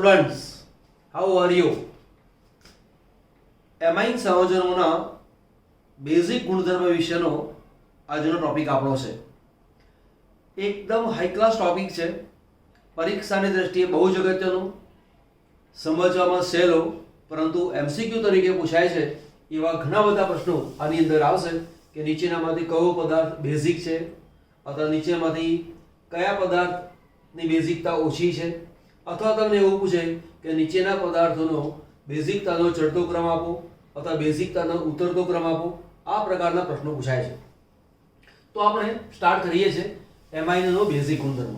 Students, how are you? Amine સંયોજનોના basic ગુણધર્મ વિશેનો આજનો ટોપિક આપણો છે. એકદમ હાઈ ક્લાસ ટોપિક છે. પરીક્ષાની દ્રષ્ટિએ બહુ જ અગત્યનો, સમજવામાં સહેલો, પરંતુ એમસીક્યુ તરીકે પૂછાય છે એવા ઘણા બધા પ્રશ્નો આની અંદર આવશે કે નીચેનામાંથી કયો પદાર્થ બેઝિક છે અથવા નીચેમાંથી કયા પદાર્થની બેઝિકતા ઓછી છે, અથવા તમને એવું પૂછે કે નીચેના પદાર્થોનો બેઝિકતાનો ચડતો ક્રમ આપો અથવા બેઝિકતાનો ઉતરતો ક્રમ આપો. આ પ્રકારના પ્રશ્નો પૂછાય છે. તો આપણે સ્ટાર્ટ કરીએ છીએ એમાઇનનો બેઝિક ગુણધર્મ.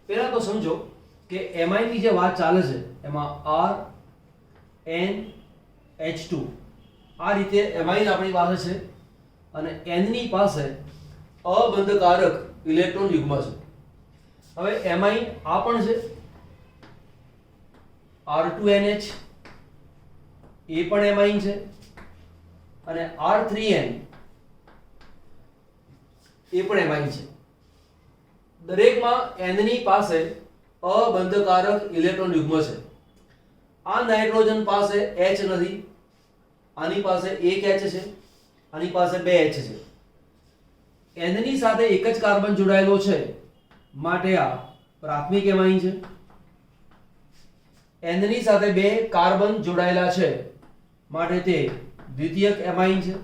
પહેલા તો સમજો કે એમાઇનની જે વાત ચાલે છે એમાં RNH2 આ રીતે એમાઇન આપણી પાસે છે અને N ની પાસે અબંધકારક ઇલેક્ટ્રોન યુગ્મ છે. હવે એમાઇન આ પણ છે R2NH, એ પણ એમાઇન છે, અને R3N એ પણ એમાઇન છે. દરેકમાં N ની પાસે અબંધકારક ઇલેક્ટ્રોન યુગ્મ છે. આ નાઇટ્રોજન પાસે H નથી, આની પાસે એક H છે, આની પાસે બે H છે. N ની સાથે એક જ કાર્બન જોડાયેલો છે માટે આ પ્રાથમિક એમાઇન છે. N ની સાથે બે કાર્બન જોડાયેલા છે માટે તે દ્વિતીયક એમાઇન છે.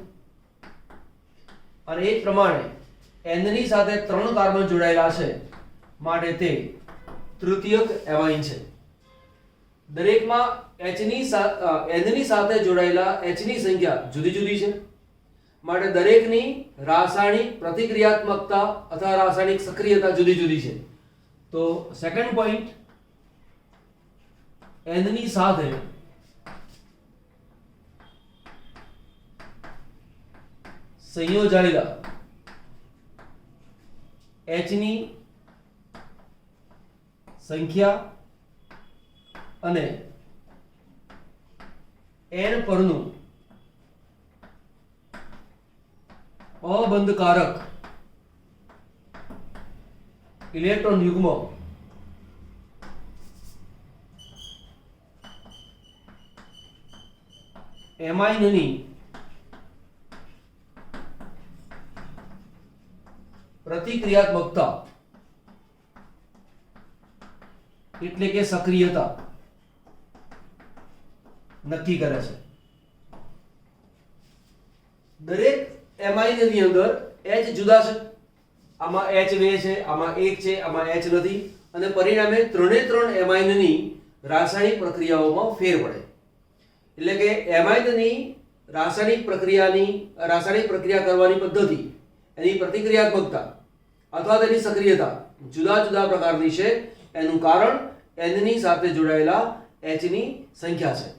અને એ જ પ્રમાણે N ની સાથે ત્રણ કાર્બન જોડાયેલા છે માટે તે તૃતીયક એમાઇન છે. દરેકમાં N ની સાથે જોડાયેલા H ની સંખ્યા જુદી જુદી છે માટે દરેકની રાસાયણિક પ્રતિક્રિયાત્મકતા અથવા રાસાયણિક સક્રિયતા જુદી જુદી છે. તો સેકન્ડ પોઈન્ટ, N ની સાથે સંયોજાયેલા H ની સંખ્યા અને N પરનું અબંધકારક ઇલેક્ટ્રોન યુગ્મ એમાઇનની પ્રતિક્રિયાત્મકતા એટલે કે સક્રિયતા નક્કી કરે છે. દરેક એમાઇનની અંદર H જુદા છે. આમાં H બે છે, આમાં એક છે, આમાં H નથી, અને પરિણામે ત્રણે ત્રણ એમાઇનની રાસાયણિક પ્રક્રિયાઓમાં ફેર પડે. એટલે કે એમાઇનની રાસાયણિક પ્રક્રિયા કરવાની પદ્ધતિ, એની પ્રતિક્રિયાત્મકતા અથવા તેની સક્રિયતા જુદા જુદા પ્રકારની છે. એનું કારણ N ની સાથે જોડાયેલા H ની સંખ્યા છે.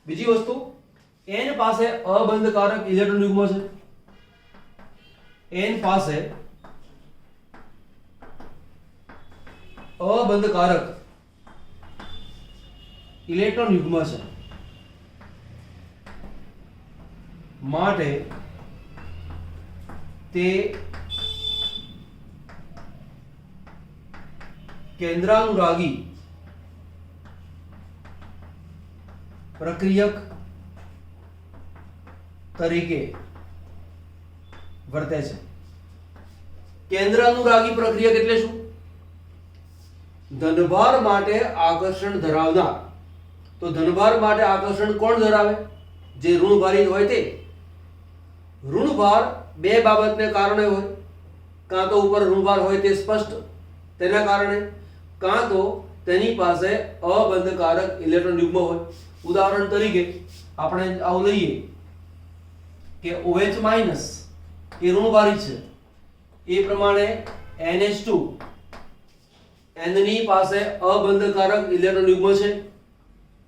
બીજી વસ્તુ, N પાસે અબંધકારક ઇલેક્ટ્રોન યુગ્મ છે. N પાસે અબંધકારક ઇલેક્ટ્રોન યુગ્મ છે માટે તે કેન્દ્રાનુરાગી પ્રક્રિયક તરીકે વર્તે છે. કેન્દ્રાનુરાગી પ્રક્રિયક એટલે શું? ધનભાર માટે આકર્ષણ ધરાવનાર. તો ધનભાર માટે આકર્ષણ કોણ ધરાવે? જે ઋણભારિત હોય તે. ઋણભાર બે બાબતને કારણે હોય. કાં તો ઉપર ઋણભાર હોય તે સ્પષ્ટ તેના કારણે, કાં તો તેની પાસે અબંધકારક ઇલેક્ટ્રોન યુગ્મ હોય. ઉદાહરણ તરીકે આપણે આવું લઈએ કે OH- એ ઋણભારિત છે, એ પ્રમાણે NH2 N ની પાસે અબંધકારક ઇલેક્ટ્રોન યુગ્મ છે,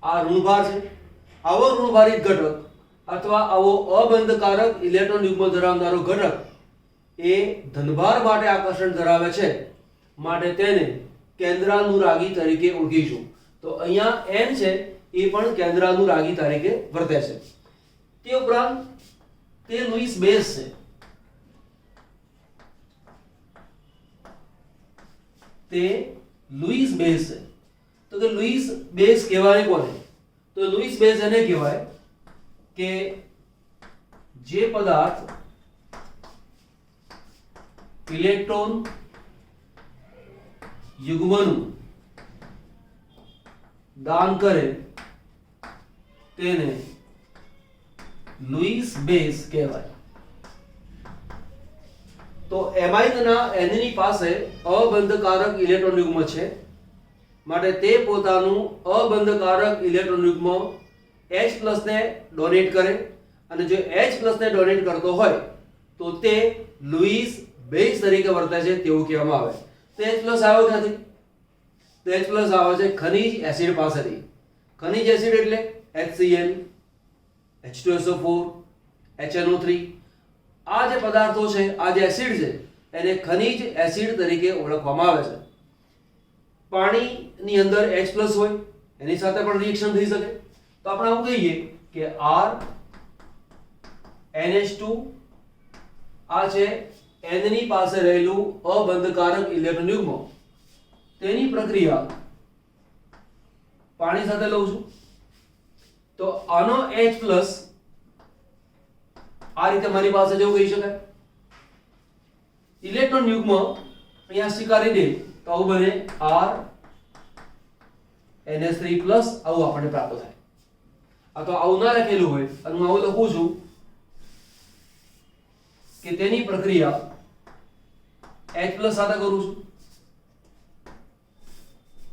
આ ઋણભાર છે. આવો ઋણભારિત ઘટક અથવા આવો અબંધકારક ઇલેક્ટ્રોન યુગ્મ ધરાવનારો ઘટક એ ધનભાર માટે આકર્ષણ ધરાવે છે માટે તેને કેન્દ્રાનુરાગી તરીકે ઓળખીશું. તો અહીંયા N છે એ પણ કેન્દ્રાનુરાગી તરીકે વર્તે છે. તે ઉપરાંત તે લુઈસ બેઝ છે. તે લુઈસ બેઝ છે. તો તો કે લુઈસ બેઝ કહેવાય કોને? તો લુઈસ બેઝ એને કહેવાય કે જે પદાર્થ ઇલેક્ટ્રોન યુગ્મનું દાન કરે તેને લુઈસ બેઝ કહેવાય. તો એમાઇનના એનની પાસે અબંધકારક ઇલેક્ટ્રોન યુગ્મ છે, માટે તે પોતાનું અબંધકારક ઇલેક્ટ્રોન યુગ્મ H+ ને ડોનેટ કરે, અને જો H+ ને ડોનેટ કરતો હોય તો તે લુઈસ બેઝ તરીકે વર્તે છે તેવું કહેવામાં આવે. તો H+ આવ્યો ક્યાંથી? તો H+ આવે છે ખનિજ એસિડ પાસેથી. ખનિજ એસિડ એટલે HCl, H2SO4, HNO3. આ જે પદાર્થો છે, આ જે એસિડ છે, એને ખનિજ એસિડ તરીકે ઓળખવામાં આવે છે. પાણીની અંદર H+ હોય એની સાથે પણ રિએક્શન થઈ શકે. તો આપણે આવું કહીએ કે R NH2 આ છે N ની પાસે રહેલું અબંધકારક ઇલેક્ટ્રોન યુગ્મ, તેની પ્રક્રિયા પાણી સાથે લઉં છું તો આનો H+ આ રીતે મારી પાસે જેવું કહી શકાય. ઇલેક્ટ્રોન યુગ્મ અહીંયા સ્વીકારી દે તો આવું બને R NH3+ આવું આપણને પ્રાપ્ત થાય. આ તો આવું ના લખેલું હોય અને હું આવું લખું છું કે તેની પ્રક્રિયા H+ સાથે કરું છું.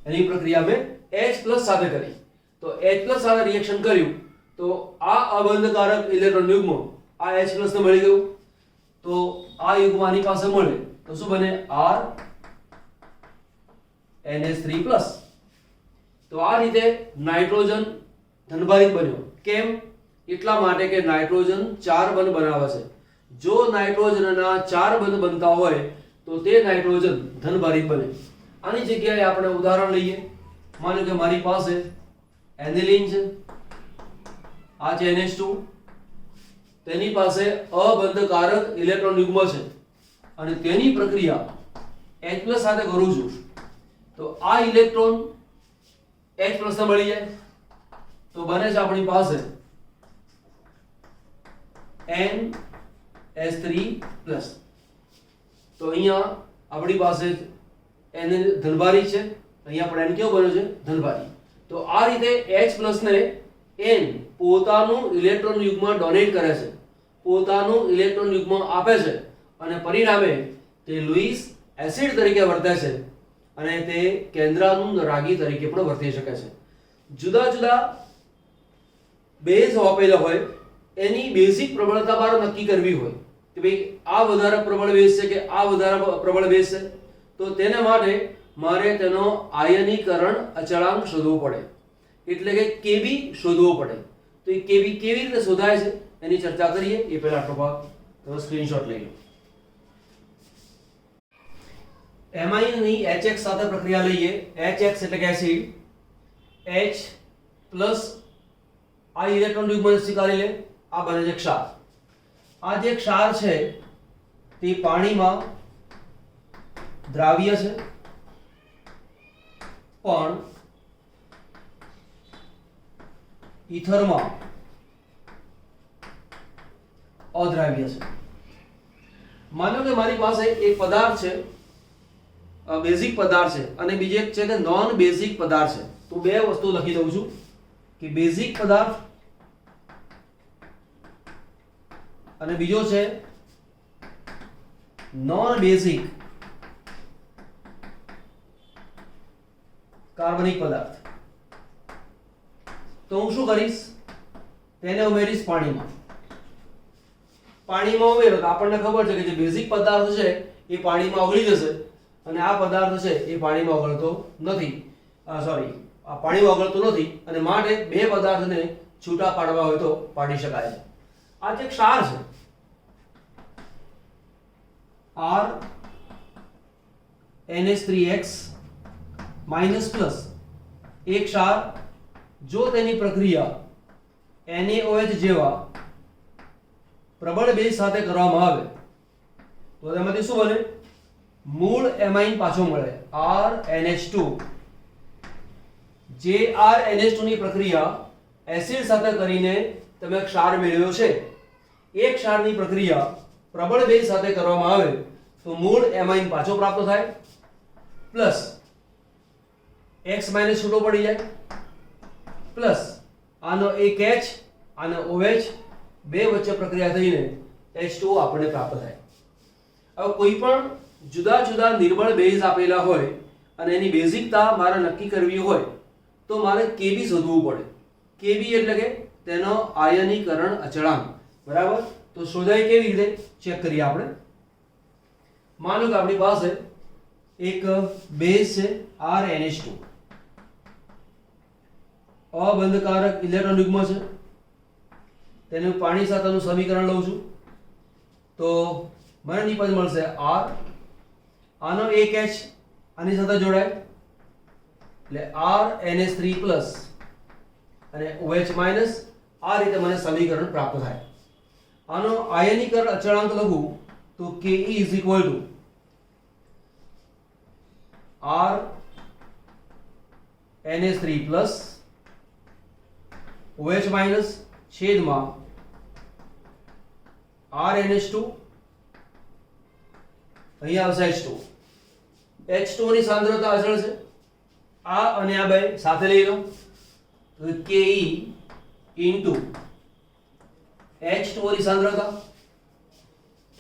એની પ્રક્રિયા મેં H+ સાથે કરી તો H+ સાથે રિએક્શન કર્યું તો આ અબંધકારક ઇલેક્ટ્રોન યુગ્મ આ H+ ને મળી ગયું. તો આ યુગ્મ આની પાસે મળે તો શું બને? R NH3+. તો આ રીતે નાઇટ્રોજન ધનભારિત બન્યો. કેમ? એટલા માટે કે નાઇટ્રોજન 4 બંધ બનાવે છે. જો નાઇટ્રોજનના 4 બંધ બનતા હોય તો તે નાઇટ્રોજન ધનભારિત બને. આની જગ્યાએ આપણે ઉદાહરણ લઈએ. માનો કે મારી પાસે એનિલીન છે, આ છે NH2, તેની પાસે અબંધકારક ઇલેક્ટ્રોન યુગ્મ છે અને તેની પ્રક્રિયા H+ સાથે કરું છું તો આ ઇલેક્ટ્રોન H+ ને મળી જાય તો બને છે આપણી પાસે NH3+. તો અહીંયા આપણી પાસે N ધનભારી છે, અહીંયા પણ N કેવો બન્યો છે? ધનભારી. તો આ રીતે H+ ને N પોતાનું ઇલેક્ટ્રોન યુગ્મ ડોનેટ કરે છે, પોતાનું ઇલેક્ટ્રોન યુગ્મ આપે છે અને પરિણામે તે લુઈસ એસિડ તરીકે વર્તે છે અને તે કેન્દ્રાનુરાગી તરીકે પણ વર્તી શકે છે. જુદા જુદા બેઝ આપેલા હોય એની બેઝિક પ્રબળતા મારે નક્કી કરવી હોય કે ભાઈ આ વધારે પ્રબળ બેઝ છે કે આ વધારે પ્રબળ બેઝ છે, તો તેના માટે મારે તેનો આયનીકરણ અચળાંક શોધવો પડે, એટલે કે Kb શોધવો પડે. તો એ Kb કેવી રીતે શોધાય છે એની ચર્ચા કરીએ. એ પહેલા આટલો ભાગ તમે સ્ક્રીનશોટ લઈ લો. એમાઇનની HX સાથે પ્રક્રિયા લઈએ. HX એટલે કે એસિડ, H+ આ ઇલેક્ટ્રોન યુગ્મને સ્વીકારી લે, આ બને છે ક્ષાર. આ જે ક્ષાર છે તે પાણીમાં દ્રાવ્ય છે પણ ઈથરમાં અદ્રાવ્ય છે. માનો કે મારી પાસે એક પદાર્થ છે, બેઝિક પદાર્થ છે, અને બીજો એક છે કે નોન બેઝિક પદાર્થ છે. તો બે વસ્તુ લખી દઉં છું કે બેઝિક પદાર્થ અને બીજો છે નોન બેઝિક કાર્બનિક પદાર્થ. તો હું શું કરીશ? તેને ઉમેરીશ પાણીમાં. પાણીમાં ઉમેરો તો આપણને ખબર છે કે જે બેઝિક પદાર્થ છે એ પાણીમાં ઓગળી જશે અને આ પદાર્થ છે એ પાણીમાં ઓગળતો નથી. આ પાણીમાં ઓગળતું નથી અને માટે બે પદાર્થને છૂટા પાડવા હોય તો પાડી શકાય છે. આ જે ક્ષાર છે R NH3X -+ એ ક્ષાર જો તેની પ્રક્રિયા NaOH જેવા પ્રબળ બેઝ સાથે કરવામાં આવે તો તેમાંથી શું બને? મૂળ એમાઇન પાછો મળે, R NH2 JrNH2 ની પ્રક્રિયા એસિડ સાથે કરીને તમે ક્ષાર મેળવ્યો છે એ ક્ષારની પ્રક્રિયા પ્રબળ બેઝ સાથે કરવામાં આવે તો મૂળ એમાઇન પાછો પ્રાપ્ત થાય પ્લસ X માઈનસ છૂટો પડી જાય પ્લસ આનો એક H અને OH બે વચ્ચે પ્રક્રિયા થઈને H2O આપણને પ્રાપ્ત થાય। હવે કોઈ પણ જુદા જુદા નિર્બળ બેઝ આપેલા હોય અને એની બેઝિકતા મારે નક્કી કરવી હોય તો મારે Kb શોધવું પડે। Kb એટલે કે તેનો આયનીકરણ અચળાંક, બરાબર। તો શોધાય કેવી રીતે ચેક કરીએ આપણે। માનો કે આપણી પાસે એક બેઝ છે RNH2, અબંધકારક ઇલેક્ટ્રોન યુગ્મ છે, તેનું પાણી સાથેનું સમીકરણ લઉં છું તો મને નિપજ મળશે R, આનો એક H આની સાથે જોડાય એટલે RNH3 પ્લસ અને OH માઈનસ, આ રીતે મને સમીકરણ પ્રાપ્ત થાય। આનો આયનીકરણ અચળાંક લખું તો Ke is equal to RNH3 plus OH minus છેદમાં RNH2, અહીંયા આવશે H2। H2 ની સાંદ્રતા અચળ છે, આ અને આ બે સાથે લઈ લો તો Ke into H2O ની સાંદ્રતા,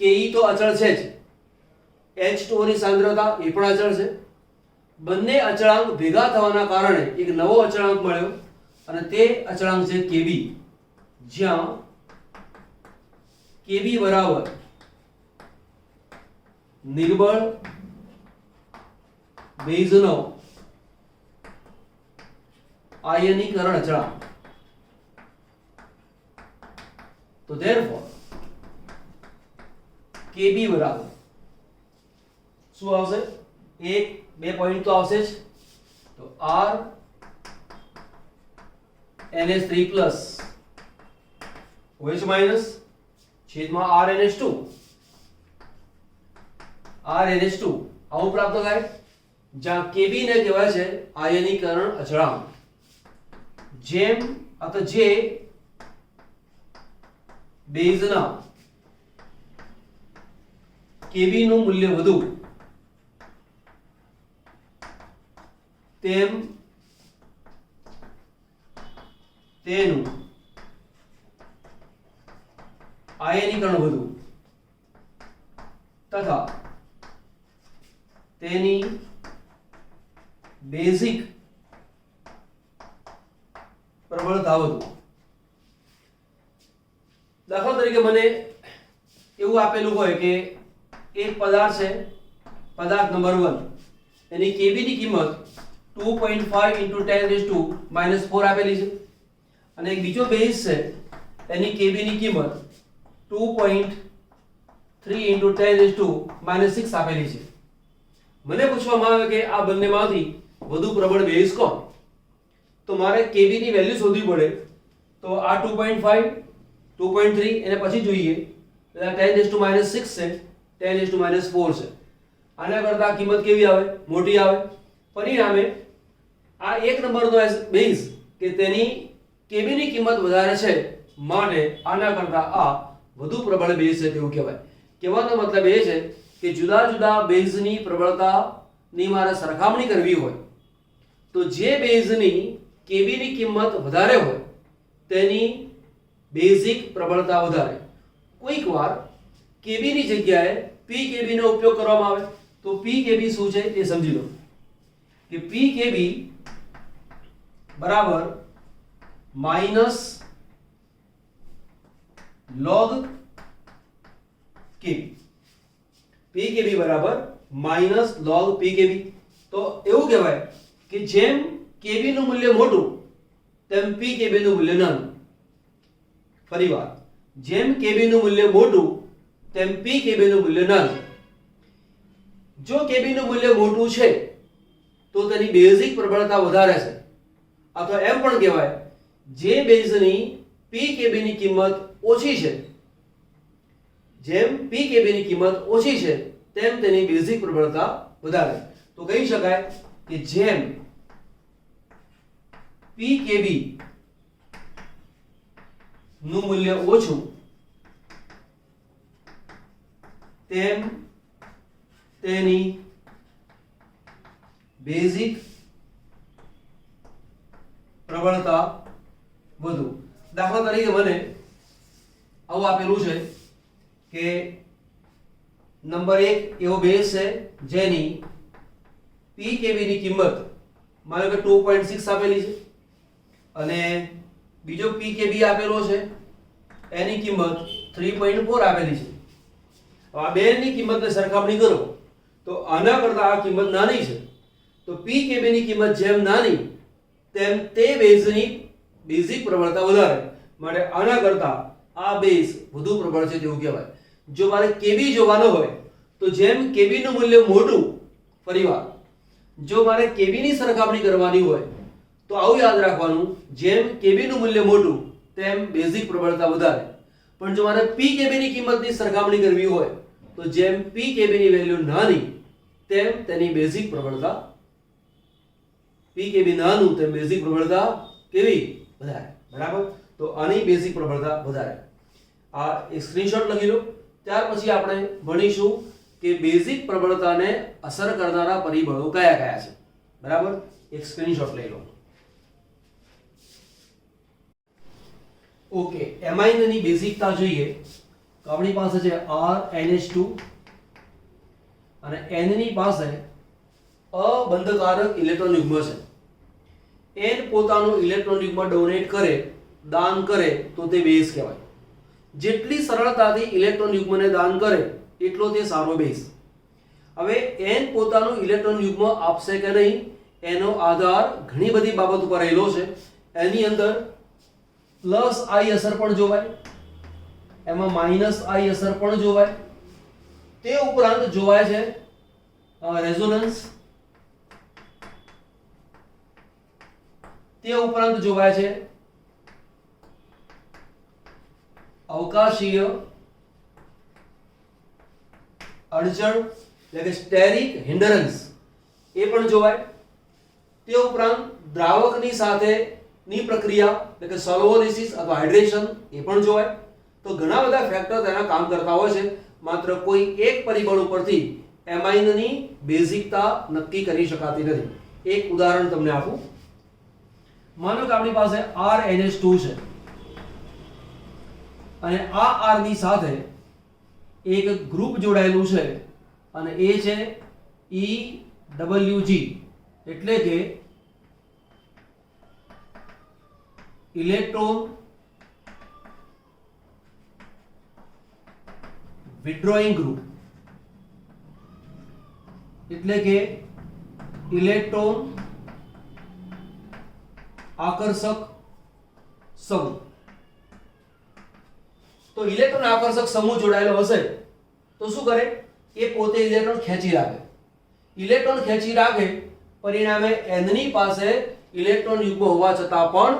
Ke તો અચળ છે જ, H2O ની સાંદ્રતા એ પણ અચળ છે। બંને અચળાંક ભેગા થવાના કારણે એક નવો અચળાંક મળ્યો અને તે અચળાંક છે Kb, જ્યાં Kb બરાબર નિર્બળ બેઝનો આયનીકરણ અચળાંક। તો therefore Kb બરાબર શું આવશે, એક બે પોઈન્ટ તો આવશે જ, તો RNH3 પ્લસ OH માઈનસ છેદમાં RNH2 આવું પ્રાપ્ત થાય, જ્યાં Kb ને કહેવાય છે આયનીકરણ અચળાંક। જેમ અથવા જે બેઝના Kb નું મૂલ્ય વધુ તેમ તેનું આયનીકરણ વધુ તથા તેની બેઝિક પ્રબળતા વધુ। દાખલા તરીકે મને એવું આપેલું હોય કે એક પદાર્થ છે, પદાર્થ નંબર 1, એની Kb ની કિંમત 2.5 × 10⁻⁴ આપેલી છે અને એક બીજો બેઝ છે એની Kb ની કિંમત 2.3 × 10⁻⁶ આપેલી છે। મને પૂછવામાં આવે કે આ બંનેમાંથી વધુ પ્રબળ બેઝ કોણ, તો મારે Kb ની વેલ્યુ શોધવી પડે તો આ 2.5 2.3 એને પછી જોઈએ એટલે 10⁻⁶ છે, 10⁻⁴ છે, આના કરતા કિંમત કેવી આવે, મોટી આવે। પરિણામે આ એક નંબરનો બેઝ કે તેની Kb ની કિંમત વધારે છે માટે આના કરતા આ વધુ પ્રબળ બેઝ છે તેવું કહેવાય। કહેવાનો મતલબ એ છે કે જુદા જુદા બેઝની પ્રબળતાની મારે સરખામણી કરવી હોય તો જે બેઝની Kb ની કિંમત વધારે હોય તેની બેઝિક પ્રબળતા વધારે। કોઈક વાર Kb ની જગ્યાએ pKb નો ઉપયોગ કરવામાં આવે તો pKb શું છે એ સમજી લો કે pKb બરાબર માઈનસ log Kb, pKb બરાબર માઈનસ log pKb। તો એવું કહેવાય કે જેમ Kb નું મૂલ્ય મોટું તેમ pKb નું મૂલ્ય નાનું। ફરીવાર, જેમ Kb નું મૂલ્ય મોટું તેમ pKb નું મૂલ્ય નાનું। જો Kb નું મૂલ્ય મોટું છે તો તેની બેઝિક પ્રબળતા વધારે છે, અથવા એમ પણ કહેવાય જે બેઝની pKb ની કિંમત ઓછી છે, જેમ pKb ની કિંમત ઓછી છે તેમ તેની બેઝિક પ્રબળતા વધારે। તો કહી શકાય કે જેમ pKb નું મૂલ્ય ઓછું તેમ તેની બેઝિક પ્રબળતા વધુ. દાખલા તરીકે મને આવું આપેલું છે કે નંબર 1 એવો બેઝ છે જેની pKb ની કિંમત માનો કે 2.6 આપેલી છે અને બીજો pKb આપેલો છે એની કિંમત 3.4 આપેલી છે. હવે આ બેની કિંમતને સરખામણી કરો તો આના કરતાં આ કિંમત નાની છે, તો pKb ની કિંમત જેમ નાની તેમ તે બેઝની બેઝિક પ્રબળતા વધારે, માટે આના કરતાં આ બેઝ વધુ પ્રબળ છે તેવું કહેવાય. જો મારે kb જોવાનો હોય તો જેમ kb નું મૂલ્ય મોટું, ફરીવાર જો મારે kb ની સરખામણી કરવાની હોય તો આવું યાદ રાખવાનું, જેમ kb નું મૂલ્ય મોટું તેમ બેઝિક પ્રબળતા વધારે. પણ જો મારે pKb ની કિંમતની સરખામણી કરવી હોય તો જેમ pKb ની વેલ્યુ નાની તેમ તેની બેઝિક પ્રબળતા, pKb નાનું તેમ બેઝિક પ્રબળતા કેવી વધારે. બરાબર, તો આની બેઝિક પ્રબળતા વધારે. આ એક સ્ક્રીનશોટ લખી લો. ત્યાર પછી આપણે ભણીશું કે બેઝિક પ્રબળતાને અસર કરનારા પરિબળો કયા કયા છે. બરાબર, એક સ્ક્રીનશોટ લઈ લો. ઓકે, એમાઇન ની બેઝિકતા જોઈએ તો આપણી પાસે છે RNH2 અને N ની પાસે અબંધકારક ઇલેક્ટ્રોન યુગ્મ છે. N પોતાનું ઇલેક્ટ્રોન યુગ્મ ડોનેટ કરે, દાન કરે તો તે બેઝ કહેવાય. જેટલી સરળતાથી ઇલેક્ટ્રોન યુગ્મને દાન કરે એટલો તે સારો બેઝ. હવે N પોતાનું ઇલેક્ટ્રોન યુગ્મ આપશે કે નહીં એનો આધાર ઘણી બધી બાબતો પર રહેલો છે. એની અંદર પ્લસ I અસર પણ જોવાય, એમાં માઇનસ I અસર પણ જોવાય. તે ઉપરાંત જોવાય છે રેઝોનન્સ, તે ઉપરાંત જોવાય છે અવકાશીય અડચણ એટલે કે સ્ટેરિક હિન્ડરન્સ એ પણ જોવાય. તે ઉપરાંત દ્રાવકની સાથેની પ્રક્રિયા એટલે કે સોલ્વોલિસિસ અથવા હાઇડ્રેશન એ પણ જોવાય. તો ઘણા બધા ફેક્ટર તેના કામ કરતા હોય છે. માત્ર કોઈ એક પરિબળ ઉપરથી એમાઇનની બેઝિકતા નક્કી કરી શકાતી નથી. એક ઉદાહરણ તમને આપું. માનો કે આપણી પાસે RNH2 છે અને આ R ની સાથે એક ગ્રુપ જોડાયેલું છે અને એ છે EWG એટલે કે ઇલેક્ટ્રોન વિથડ્રોઈંગ ગ્રુપ, એટલે કે ઇલેક્ટ્રોન આકર્ષક સમૂહ. તો ઇલેક્ટ્રોન આકર્ષક સમૂહ જોડાયેલો હશે તો શું કરે? એ પોતે ઇલેક્ટ્રોન ખેંચી રાખે. ઇલેક્ટ્રોન ખેંચી રાખે પરિણામે n ની પાસે ઇલેક્ટ્રોન યુગ્મ હોવા છતાં પણ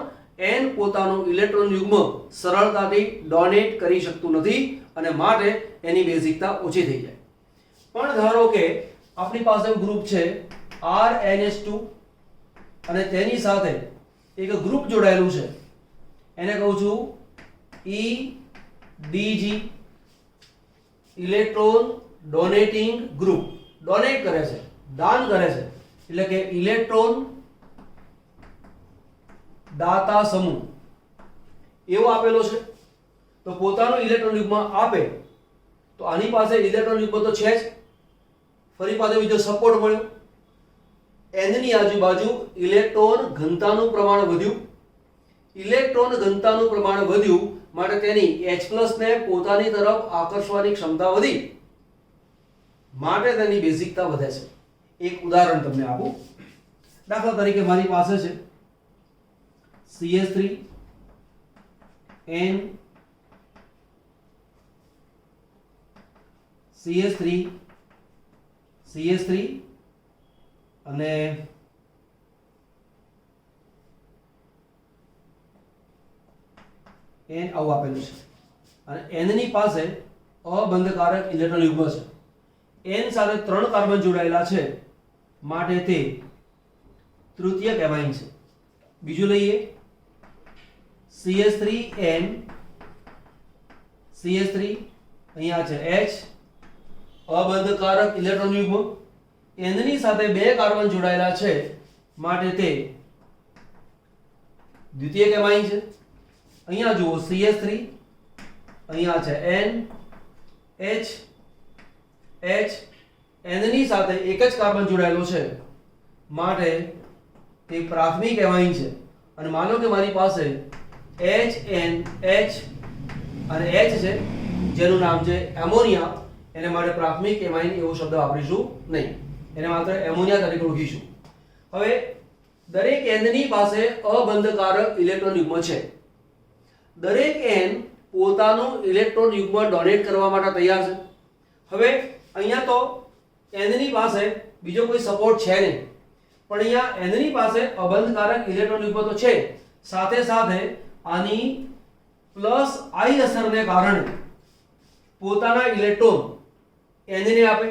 n પોતાનું ઇલેક્ટ્રોન યુગ્મ સરળતાથી ડોનેટ કરી શકતું નથી અને માટે એની બેઝિકતા ઓછી થઈ જાય. પણ ધારો કે આપણી પાસે ગ્રુપ છે RNH2 અને તેની સાથે એક ગ્રુપ જોડાયેલું છે, એને કહું છું EDG electron donating group. Donate કરે છે, દાન કરે છે, એટલે કે ઇલેક્ટ્રોન દાતા સમૂહ એવો આપેલો છે. તો પોતાનું ઇલેક્ટ્રોન યુગ્મ આપે તો આની પાસે ઇલેક્ટ્રોન યુગ્મ તો છે જ, ફરી પાછો બીજો સપોર્ટ મળ્યો. n ની આજુબાજુ ઇલેક્ટ્રોન ઘનતાનું પ્રમાણ વધ્યું. ઇલેક્ટ્રોન ઘનતાનું પ્રમાણ વધ્યું માટે તેની H+ ને પોતાની તરફ આકર્ષવાની ક્ષમતા વધી, માટે તેની બેઝિકતા વધે છે. એક ઉદાહરણ તમને આપું. દાખલા તરીકે મારી પાસે છે CH3 N CH3 CH3 અને n આવું આપેલું છે અને n ની પાસે અબંધકારક ઇલેક્ટ્રોન યુગ્મ છે. n સાથે 3 કાર્બન જોડાયેલા છે માટે તે તૃતીયક એમાઇન છે. બીજું લઈએ CH3N CH3 અહીંયા છે H અબંધકારક ઇલેક્ટ્રોન યુગ્મ N ની સાથે બે કાર્બન જોડાયેલા છે માટે તે દ્વિતીયક એમાઇન છે. અહીંયા જુઓ CH3 અહીંયા છે N H H N ની સાથે એક જ કાર્બન જોડાયેલો છે માટે તે પ્રાથમિક એમાઇન છે. અને માનો કે મારી પાસે HNH અને H છે જેનું નામ છે એમોનિયા, એને માટે પ્રાથમિક એમાઇન એવો શબ્દ વાપરીશું નહીં, એને માત્ર એમોનિયા તરીકે ઓળખીશું. હવે દરેક N ની પાસે અબંધકારક ઇલેક્ટ્રોન યુગ્મ છે. દરેક N પોતાનું ઇલેક્ટ્રોન યુગ્મ ડોનેટ કરવા માટે તૈયાર છે. હવે અહીંયા તો N ની પાસે બીજો કોઈ સપોર્ટ છે નહીં, પણ અહીંયા N ની પાસે અબંધકારક ઇલેક્ટ્રોન યુગ્મ તો છે, સાથે સાથે આની પ્લસ I અસરને કારણે પોતાના ઇલેક્ટ્રોન N ને આપે.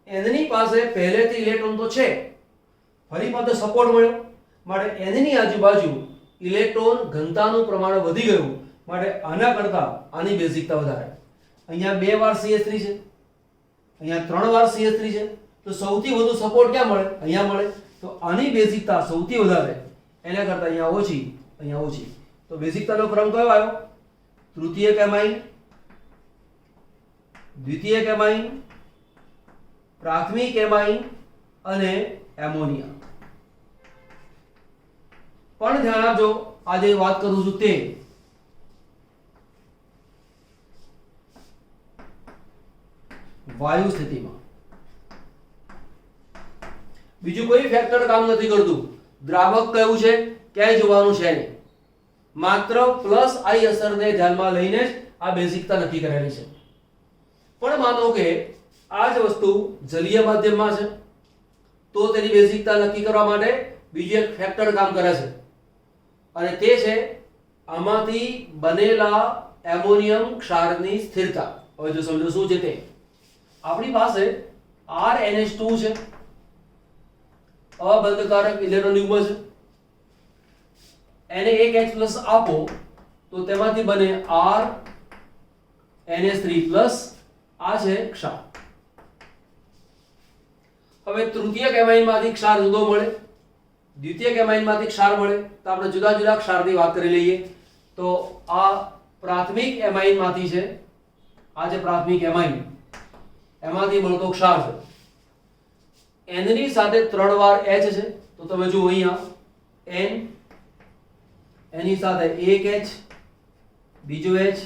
N ની પાસે પહેલેથી ઇલેક્ટ્રોન તો છે, ફરી પાછો સપોર્ટ મળ્યો માટે N ની આજુબાજુ ઇલેક્ટ્રોન ઘનતાનું પ્રમાણ વધી ગયું માટે આના કરતા આની બેઝિકતા વધારે. અહીંયા 2 વાર CH3 છે, અહીંયા 3 વાર CH3 છે, તો સૌથી વધુ સપોર્ટ ક્યાં મળે? અહીંયા મળે. તો આની બેઝિકતા સૌથી વધારે, એના કરતા અહીંયા ઓછી, અહીંયા ઓછી. તો બેઝિકતાનો ક્રમ કયો આવ્યો? તૃતીયક એમાઇન, દ્વિતીયક એમાઇન, પ્રાથમિક એમાઇન અને એમોનિયા. પણ ધ્યાન આપજો, આજે વાત કરું છું તે વાયુ સ્થિતિમાં. બીજું કોઈ ફેક્ટર કામ નથી કરતું. દ્રાવક કયું છે ક્યાંય જોવાનું છે નહીં, માત્ર પ્લસ I અસરને ધ્યાનમાં લઈને જ આ બેઝિકતા નક્કી કરેલી છે. પણ માનો કે આ જ વસ્તુ જલીય માધ્યમમાં છે તો તેની બેઝિકતા નક્કી કરવા માટે બીજું એક ફેક્ટર કામ કરે છે, અને તે છે આમાંથી બનેલા એમોનિયમ ક્ષારની સ્થિરતા. હવે જો સમજો શું છે તે. આપણી પાસે RNH2 છે, અબંધકારક ઇલેક્ટ્રોન યુગ્મ છે. એને એક H+ આપો તો તેમાંથી બને RNH3+, આ છે ક્ષાર. હવે તૃતીયક એમાઇનમાંથી ક્ષાર જુદો મળે, દ્વિતીયક એમાઇનમાંથી ક્ષાર મળે, તો આપણે જુદા જુદા ક્ષારની વાત કરી લઈએ. તો આ પ્રાથમિક એમાઇનમાંથી છે, આ છે પ્રાથમિક એમાઇન, એમાંથી મળતો ક્ષાર છે. N ની સાથે 3 વાર H છે, તો તમે જુઓ અહીંયા N, એની સાથે એક H, બીજો H,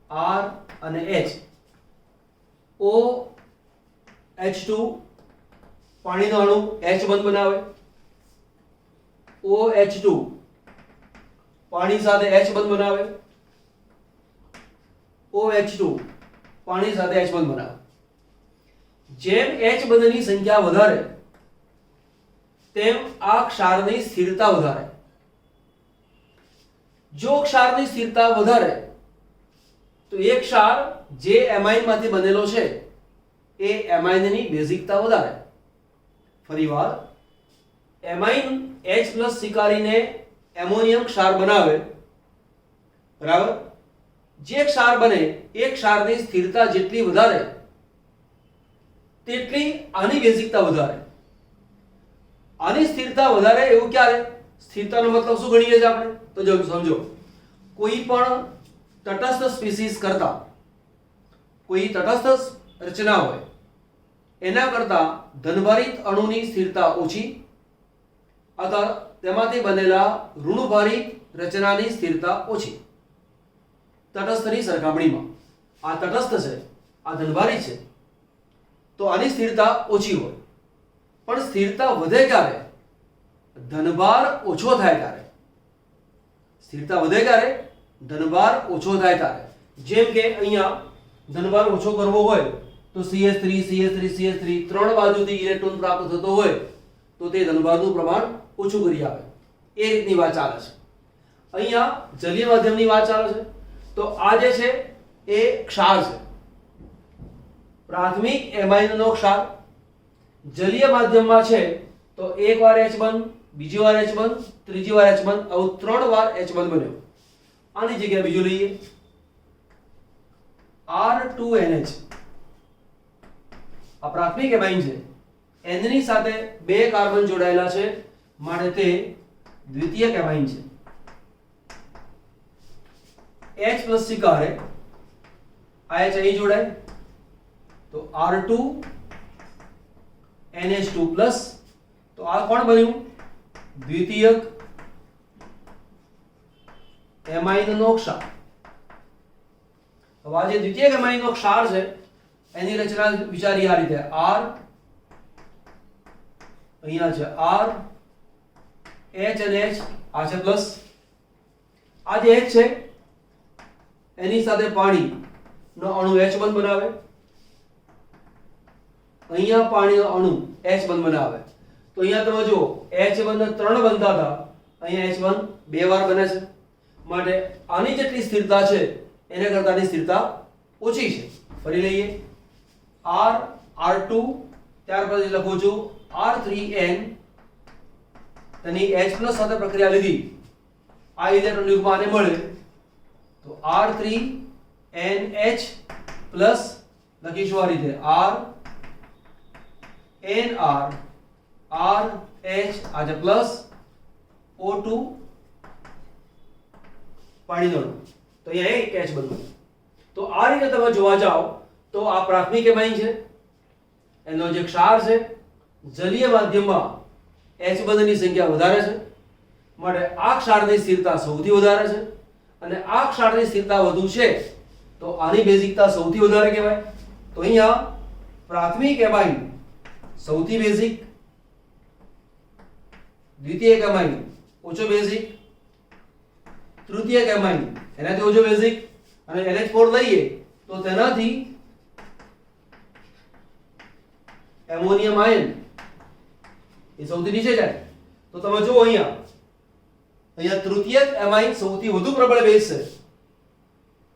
R અને H. OH2 પાણીનો અણુ H બંધ બનાવે, OH2 પાણી સાથે H બંધ બનાવે, OH2 પાણી સાથે H બંધ બનાવે. જેમ H બંધની સંખ્યા વધારે તેમ આ ક્ષારની સ્થિરતા વધારે. જો ક્ષારની સ્થિરતા વધારે તો એક ક્ષાર જે એમાઇનમાંથી બનેલો છે એ એમાઇનની બેઝિકતા વધારે. ફરીવાર, એમાઇન H+ સ્વીકારીને એમોનિયમ ક્ષાર બનાવે, બરાબર. જે ક્ષાર બને એ ક્ષારની સ્થિરતા જેટલી વધારે તેટલી આની બેઝિકતા વધારે. આની સ્થિરતા વધારે એવું ક્યારે? સ્થિરતાનો મતલબ શું ગણીએ છીએ આપણે? તો જો સમજો, કોઈ પણ તટસ્થ સ્પીસીસ કરતા, કોઈ તટસ્થ રચના હોય એના કરતા ધનભારિત અણુની સ્થિરતા ઓછી અથવા તેમાંથી બનેલા ઋણભારિત રચનાની સ્થિરતા ઓછી તટસ્થની સરખામણીમાં. આ તટસ્થ છે, આ ધનભારિત છે, તો આની સ્થિરતા ઓછી હોય. પણ સ્થિરતા વધે ક્યારે? ધનભાર ઓછો થાય ત્યારે. સ્થિરતા વધે ક્યારે? ધનભાર ઓછો થાય ત્યારે. જેમ કે અહીંયા ધનભાર ઓછો કરવો હોય તો CH3 CH3 CH3 ત્રણ બાજુથી ઇલેક્ટ્રોન પ્રાપ્ત થતો હોય તો તે ધનભારનું પ્રમાણ ઓછું કરી આપે. એ રીતની વાત ચાલે છે. અહીંયા જલીય માધ્યમની વાત ચાલે છે. તો આ જે છે એ ક્ષાર છે, પ્રાથમિક એમાઇનનો ક્ષાર. જલીય માધ્યમમાં છે તો એક વાર H બંધ, બીજી વાર H બંધ, ત્રીજી વાર H બંધ, આવું 3 વાર H બંધ બન્યો. આની જગ્યાએ બીજું લઈએ R2NH. આ પ્રાથમિક એમાઇન છે. N ની સાથે 2 કાર્બન જોડાયેલા છે માટે તે દ્વિતીયક એમાઇન છે. H પ્લસ સ્વીકારે, આ H અહીં જોડાય તો R2NH2 પ્લસ, તો આ કોણ બન્યું? દ્વિતીયક એમાઇનનો ક્ષાર. હવે આ જે દ્વિતીયક એમાઇનનો ક્ષાર છે એની રચના વિચારી આ રીતે. R અહીંયા છે R, H અને H, આ છે પ્લસ. આ જે H છે એની સાથે પાણીનો અણુ H બંધ બનાવે, અહીંયા પાણીનો અણુ H બંધ બનાવે. તો અહીંયા તમે જુઓ H બંધ 3 બનતા હતા, અહીંયા H બંધ 2 વાર બને છે. માટે આની જેટલી સ્થિરતા છે એના કરતાની સ્થિરતા ઓછી છે. ફરી લઈએ R, R2, ત્યાર પછી લખું છું R3N, તેની H પ્લસ સાથે પ્રક્રિયા લીધી, આ ઇલેક્ટ્રોન યુગ્મ આને મળે તો R3NH પ્લસ લખીશું આ રીતે RNR, RH આજે પ્લસ O2 પાણીનો અણુ, તો અહીંયા એક H બંધ. તો આ રીતે તમે જોવા જાઓ તો આ પ્રાથમિક એમાઇન છે, એનો જે ક્ષાર છે જલીય માધ્યમમાં H બંધની સંખ્યા વધારે છે માટે આ ક્ષારની સ્થિરતા સૌથી વધારે છે. અને આ ક્ષારની સ્થિરતા વધુ છે તો આની બેઝિકતા સૌથી વધારે કહેવાય. તો અહીંયા પ્રાથમિક એમાઇન સૌથી બેઝિક, દ્વિતીયક એમાઇન ઓછો બેઝિક, તૃતીયક એમાઇન એનાથી ઓછો બેઝિક, અને NH4 લઈએ તો તેનાથી એમોનિયમ આયન એ સૌથી નીચે જાય. તો તમે જુઓ અહીંયા તૃતીયક એમાઇન સૌથી વધુ પ્રબળ બેઝ છે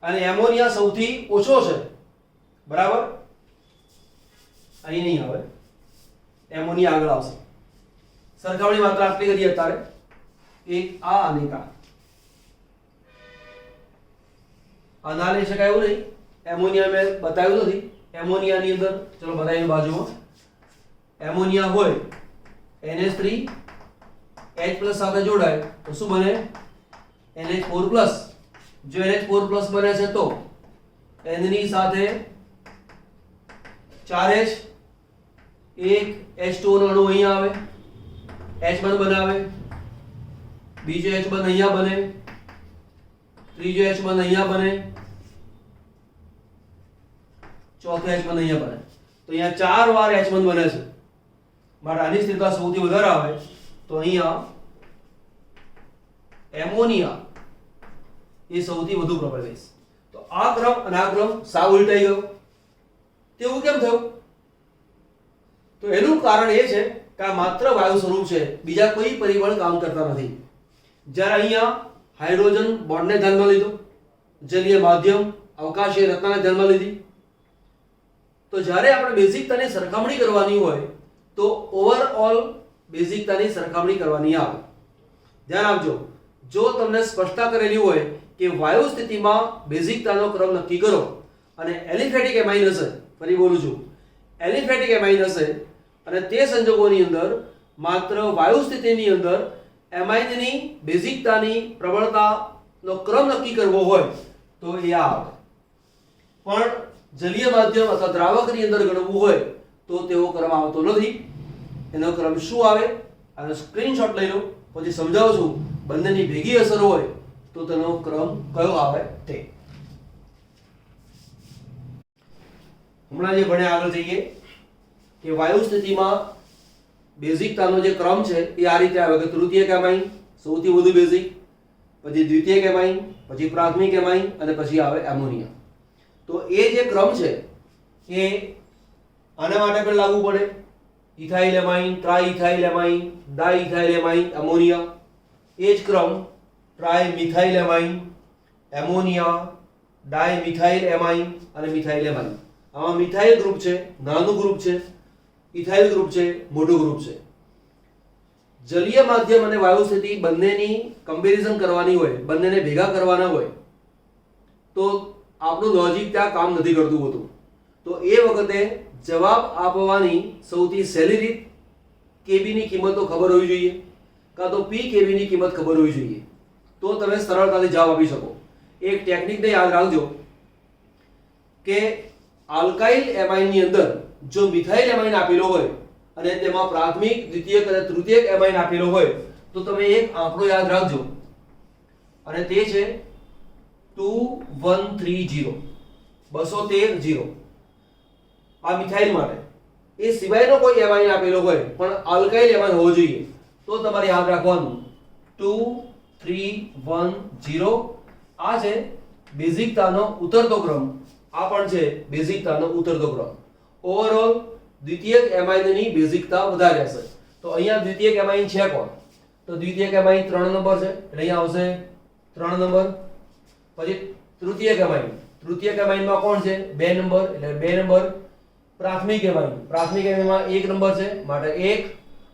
અને એમોનિયા સૌથી ઓછો છે, બરાબર. અહીં નહીં આવે, એમોનિયા આગળ આવશે. સરખામણી માત્ર આટલી કરીએ અત્યારે, એક આ અને એક આ. આ ના લઈ શકાય એવું નહીં, એમોનિયા મેં બતાવ્યું નથી. એમોનિયાની અંદર ચલો બતાવીએ બાજુમાં. એમોનિયા હોય NH3 H પ્લસ સાથે જોડાય તો શું બને? NH4 plus. જો NH4 પ્લસ બને છે તો N ની સાથે 4H, એક H2 નો અણુ અહીંયા આવે, H બંધ બનાવે, બીજો H બંધ અહીંયા બને, ત્રીજો H બંધ અહીંયા બને, ચોથો H બંધ અહીંયા બને. તો અહીંયા 4 વાર H બંધ બને છે માટે આની સ્થિરતા સૌથી વધારે આવે. તો અહીંયા એમોનિયા એ સૌથી વધુ પ્રબળ બેઝ. તો આ ક્રમ અને આ ક્રમ સાવ ઉલટાઈ ગયો. તેવું કેમ થયું? તો એનું કારણ એ છે કે આ માત્ર વાયુ સ્વરૂપ છે, બીજા કોઈ પરિબળ કામ કરતા નથી. જ્યારે અહીંયા હાઇડ્રોજન બોન્ડને ધ્યાનમાં લીધો, જલીય માધ્યમ અવકાશીય રચનાને ધ્યાનમાં લીધી, તો જ્યારે આપણે બેઝિકતાની સરખામણી કરવાની હોય તો ઓવરઓલ બેઝિકતાની સરખામણી કરવાની આવે. ધ્યાન આપજો, જો તમને સ્પષ્ટતા કરેલી હોય કે વાયુ સ્થિતિમાં બેઝિકતાનો ક્રમ નક્કી કરો અને એલિફેટિક એમાઇન હશે, ફરી બોલું છું, એલિફેટિક એમાઇન હશે અને તે સંજોગોની અંદર માત્ર વાયુ સ્થિતિની અંદર એમાઇનની બેઝિકતાની પ્રબળતાનો ક્રમ નક્કી કરવો હોય તો એ આ આવે. પણ જલીય માધ્યમ અથવા દ્રાવકની અંદર ગણવું હોય તો તેવો ક્રમ આવતો નથી. એનો ક્રમ શું આવે? આનો સ્ક્રીનશોટ લઈ લો, પછી સમજાવું છું. બંનેની ભેગી અસર હોય તો તેનો ક્રમ કયો આવે તે. હમણાં જે ભણ્યા આગળ જઈએ કે વાયુ સ્થિતિમાં બેઝિકતાનો જે ક્રમ છે એ આ રીતે આવે કે તૃતીયક એમાઇન સૌથી વધુ બેઝિક, પછી દ્વિતીયક એમાઇન, પછી પ્રાથમિક એમાઇન અને પછી આવે એમોનિયા. તો એ જે ક્રમ છે એ આના માટે પણ લાગુ પડે. Ethyl amine, triethyl amine, diethyl amine, ammonia. એ જ ક્રમ trimethyl amine, ammonia, dimethyl amine અને મિથાઇલ એમાઇન. આમાં મિથાઇલ ગ્રુપ છે, નાનું ગ્રુપ છે, ઇથાઇલ ગ્રુપ છે, મોટું ગ્રુપ છે. જલીય માધ્યમ અને વાયુ સ્થિતિ બંનેની કમ્પેરિઝન કરવાની હોય, બંનેને ભેગા કરવાના હોય, તો આપણું લોજિક ત્યાં કામ નથી કરતું હોતું. તો એ વખતે જવાબ આપવાની સૌથી સહેલી રીત કેબીની કિંમતો ખબર હોવી જોઈએ, કાં તો પી કેબીની કિંમત ખબર હોવી જોઈએ, તો તમે સરળતાથી જવાબ આપી શકો. એક ટેકનિકને યાદ રાખજો કે આલ્કાઇલ એમાઇનની અંદર જો મિથાઇલ એમાઇન આપેલો હોય અને તેમાં પ્રાથમિક, દ્વિતીયક અને તૃતીયક એમાઇન આપેલો હોય તો તમે એક આંકડો યાદ રાખજો અને તે છે 2130 213 આ મિથાઇલ માટે. એ સિવાયનો કોઈ એમાઇન આપેલો હોય પણ આલ્કાઇલ એમાઇન હોવો જોઈએ તો તમારે યાદ રાખવાનું 2310. આ છે બેઝિકતાનો ઉતરતો ક્રમ, આ પણ છે બેઝિકતાનો ઉતરતો ક્રમ. ઓવરઓલ દ્વિતીયક એમાઇનની બેઝિકતા વધારે હશે. તો અહીંયા દ્વિતીયક એમાઇન છે કોણ? તો દ્વિતીયક એમાઇન 3 નંબર છે એટલે અહીંયા આવશે 3 નંબર. પછી તૃતીયક એમાઇનમાં કોણ છે? 2 નંબર એટલે 2 નંબર. પ્રાથમિક એમાઇનમાં 1 નંબર છે માટે 1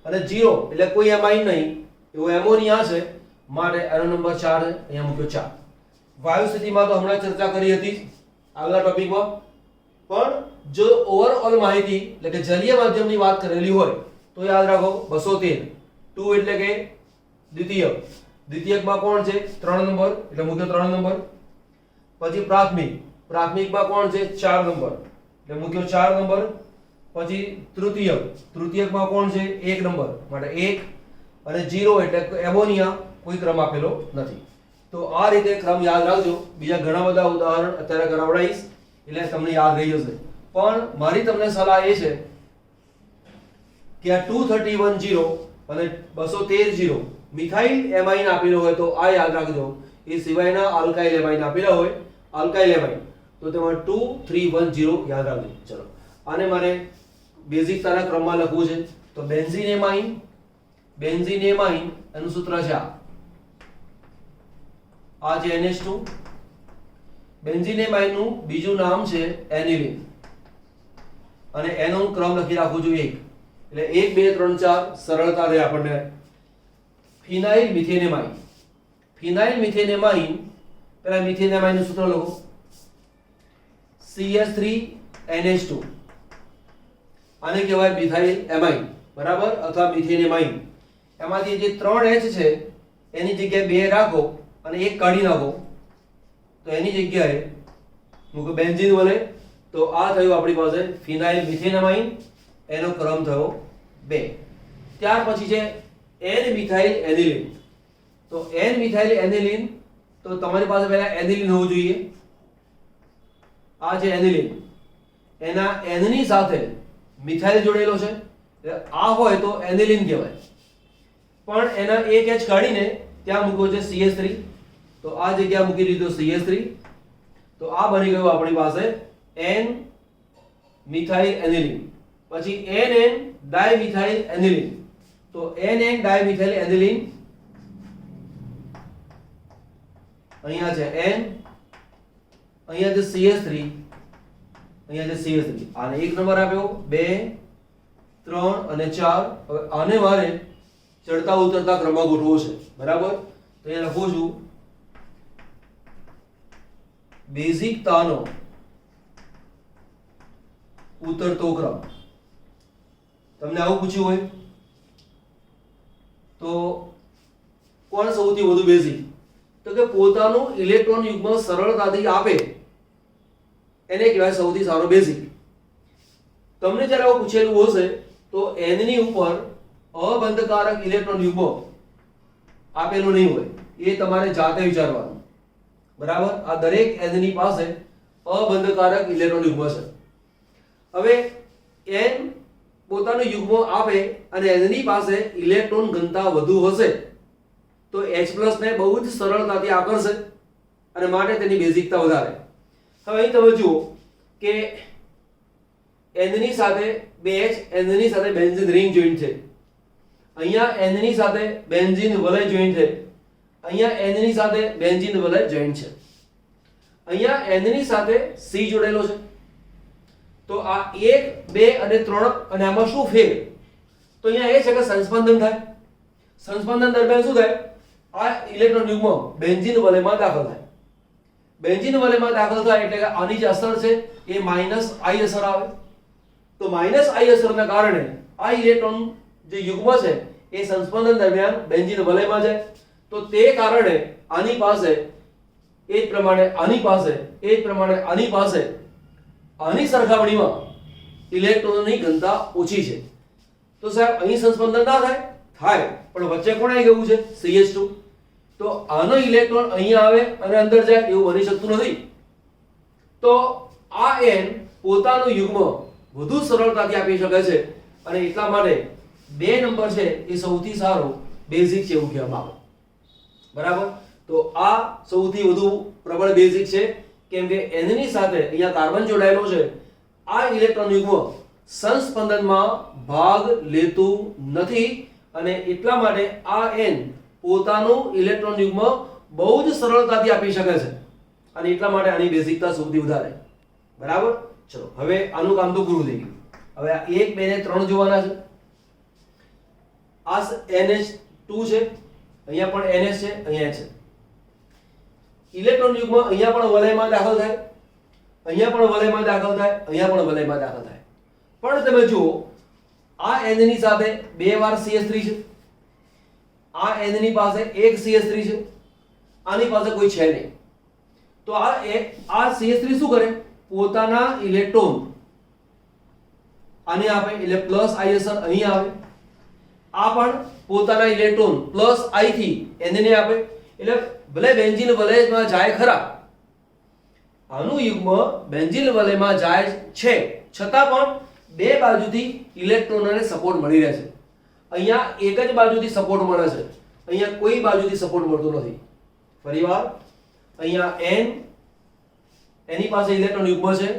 અને 0 એટલે કોઈ એમાઇન નહીં એવો એમોનિયા છે માટે એનો નંબર 4 છે, અહીંયા મૂક્યો 4. વાયુ સ્થિતિમાં તો હમણાં ચર્ચા કરી હતી આગલા ટોપિકમાં, પણ જો ઓવરઓલ માહિતી એટલે કે જલીય માધ્યમની વાત કરેલી હોય તો યાદ રાખો 213. 2 એટલે કે દ્વિતીયકમાં કોણ છે? 3 નંબર એટલે મૂક્યો 3 નંબર. પછી પ્રાથમિકમાં કોણ છે? 4 નંબર એટલે મૂક્યો 4 નંબર. પછી તૃતીયકમાં કોણ છે? 1 નંબર માટે 1 અને 0 એટલે એમોનિયા, કોઈ ક્રમ આપેલો નથી. તો આ રીતે ક્રમ યાદ રાખજો. બીજા ઘણા બધા ઉદાહરણ અત્યારે કરાવડાવીશ એટલે તમને યાદ રહી જશે. પણ મારી તમને સલાહ એ છે કે આ 2310 અને 213 મિથાઇલ એમાઇન આપેલો હોય તો આ યાદ રાખજો. એ સિવાયના આલ્કાઇલ એમાઇન આપેલા હોય, આલ્કાઇલ એમાઇન, તો તેમાં 2310 યાદ રાખજો. ચલો આને મારે બેઝિકતાના ક્રમમાં લખવું છે. તો બેન્ઝીન એમાઇન એનું સૂત્ર છે આ છે NH2. બેન્ઝીન એમાઇનનું બીજું નામ છે એનિલીન અને એનો ક્રમ લખી રાખવું જોઈએ 1 એટલે 1 2 3 4 સરળતા રહે આપણને. ફિનાઇલ મિથેન એમાઇન પહેલા મિથેન એમાઇનનું સૂત્ર લખો CH3NH2. આને કહેવાય મિથાઇલ એમાઇન, બરાબર, અથવા મિથેન એમાઇન. એમાંથી જે 3 H છે એની જગ્યાએ 2 રાખો અને 1 કાઢી નાખો તો એની જગ્યાએ મૂકો બેન્ઝીન વળે. તો આ થયું આપણી પાસે ફિનાઇલ મિથેન એમાઇન, એનો ક્રમ થયો 2. ત્યાર પછી છે N મિથાઇલ એનિલીન. તો N મિથાઇલ એનિલીન, તો તમારી પાસે પહેલા એનિલીન હોવું જોઈએ. આ છે એનિલીન, એના N ની સાથે મિથાઇલ જોડેલો છે એટલે આ હોય તો એનિલીન કહેવાય. પણ એના એક H કાઢીને ત્યાં મૂક્યો છે CH3, તો આ જગ્યા મૂકી દીધો CH3. તો આ બની ગયું આપણી પાસે N મિથાઇલ એનિલીન. પછી NN ડાયમિથાઇલ એનિલીન. તો NN ડાયમિથાઇલ એનિલીન અહીંયા છે N, અહીંયા છે CH3, અહીંયા છે CH3. આને 1 નંબર આપ્યો, 2 3 અને 4. હવે આને મારે ચડતા ઉતરતા ક્રમમાં ગોઠવવો છે, બરાબર. તો અહીંયા લખું છું બેઝિકતાનો ઉતરતો ક્રમ. તમને આવું પૂછ્યું હોય તો કોણ સૌથી વધુ બેઝિક? તો કે પોતાનું ઇલેક્ટ્રોન યુગ્મ સરળતાથી આપે એને કહેવાય સૌથી સારો બેઝિક. તમને જ્યારે આવું પૂછેલું હશે તો N ની ઉપર અબંધકારક ઇલેક્ટ્રોન યુગ્મ આપેલું નહીં હોય, એ તમારે જાતે વિચારવાનું, બરાબર. આ દરેક N ની પાસે અબંધકારક ઇલેક્ટ્રોન યુગ્મ છે. હવે N પોતાનું યુગ્મ આપે અને N ની પાસે ઇલેક્ટ્રોન ઘનતા વધુ હશે તો H+ ને બહુ જ સરળતાથી આકર્ષે અને માટે તેની બેઝિકતા વધારે. હવે અહીં તમે જુઓ કે N ની સાથે 2H, N ની સાથે બેન્ઝીન રિંગ જોઈન્ટ છે. અહીંયા N ની સાથે બેન્ઝીન વલય જોઈન્ટ છે. અહીંયા N ની સાથે બેન્ઝીન વલય જોઈન્ટ છે. અહીંયા N ની સાથે C જોડેલો છે. તો આ 1 2 અને 3 અને આમાં શું ફેર? તો અહીંયા એ છે કે સંસ્પંદન થાય. સંસ્પંદન દરમિયાન શું થાય? આ ઇલેક્ટ્રોન યુગ્મ બેન્ઝીન વલયમાં દાખલ થાય. બેન્ઝીન વલયમાં દાખલ થાય એટલે કે આની જે અસર છે એ -I અસર આવે. તો -I અસરના કારણે આ ઇલેક્ટ્રોન જે યુગ્મ છે એ સંસ્પંદન દરમિયાન બેન્ઝીન વલયમાં જાય. તો તે કારણે આની પાસે એ જ પ્રમાણે આની પાસે એ જ પ્રમાણે આની પાસે આની સરખામણીમાં ઇલેક્ટ્રોનની ઘનતા ઓછી છે. તો સાહેબ અહીં સંસ્પંદન ના થાય? થાય, પણ વચ્ચે કોણ આવી ગયું છે? CH2. તો આનો ઇલેક્ટ્રોન અહીંયા આવે અને અંદર જાય એવું બની શકતું નથી. તો આ n પોતાનું યુગ્મ વધુ સરળતાથી આપી શકે છે અને એટલા માટે 2 નંબર છે એ સૌથી સારો બેઝિક છે એવું કહેવામાં આવે. બરાબર? તો આ સૌથી વધુ પ્રબળ બેઝિક છે કેમ કે n ની સાથે અહીંયા કાર્બન જોડાયેલો છે. આ ઇલેક્ટ્રોન યુગ્મ સંસ્પંદનમાં ભાગ લેતું નથી અને એટલા માટે આ n પોતાનું ઇલેક્ટ્રોન યુગ્મ બહુ જ સરળતાથી આપી શકે છે અને એટલા માટે આની બેઝિકતા સૌથી વધારે. બરાબર? ચલો હવે આનું કામ તો પૂરું થઈ ગયું. હવે આ 1 2 ને 3 જોવાના છે. આ NH2 છે, અહીંયા પણ NH છે, અહીંયા છે. ઇલેક્ટ્રોન યુગ્મ અહીંયા પણ વલયમાં દાખલ થાય, અહીંયા પણ વલયમાં દાખલ થાય, અહીંયા પણ વલયમાં દાખલ થાય. પણ તમે જુઓ આ n ની સાથે 2 વાર CH3 છે, આ n ની પાસે એક CH3 છે, આની પાસે કોઈ છે નહીં. તો આ CH3 શું કરે? પોતાના ઇલેક્ટ્રોન આને આપે એટલે +I અસર અહીં આવે. આ પણ પોતાના ઇલેક્ટ્રોન +I થી n ને આપે એટલે ભલે બેન્ઝીન વલયમાં જાય ખરા, આનું યુગ્મ બેન્ઝીન વલયમાં જાય છે છતાં પણ બે બાજુથી ઇલેક્ટ્રોનોને સપોર્ટ મળી રહે છે. અહીંયા એક જ બાજુથી સપોર્ટ મળે છે, અહીંયા કોઈ બાજુથી સપોર્ટ મળતો નથી. ફરીવાર અહીંયા n એની પાસે ઇલેક્ટ્રોન યુગ્મ છે,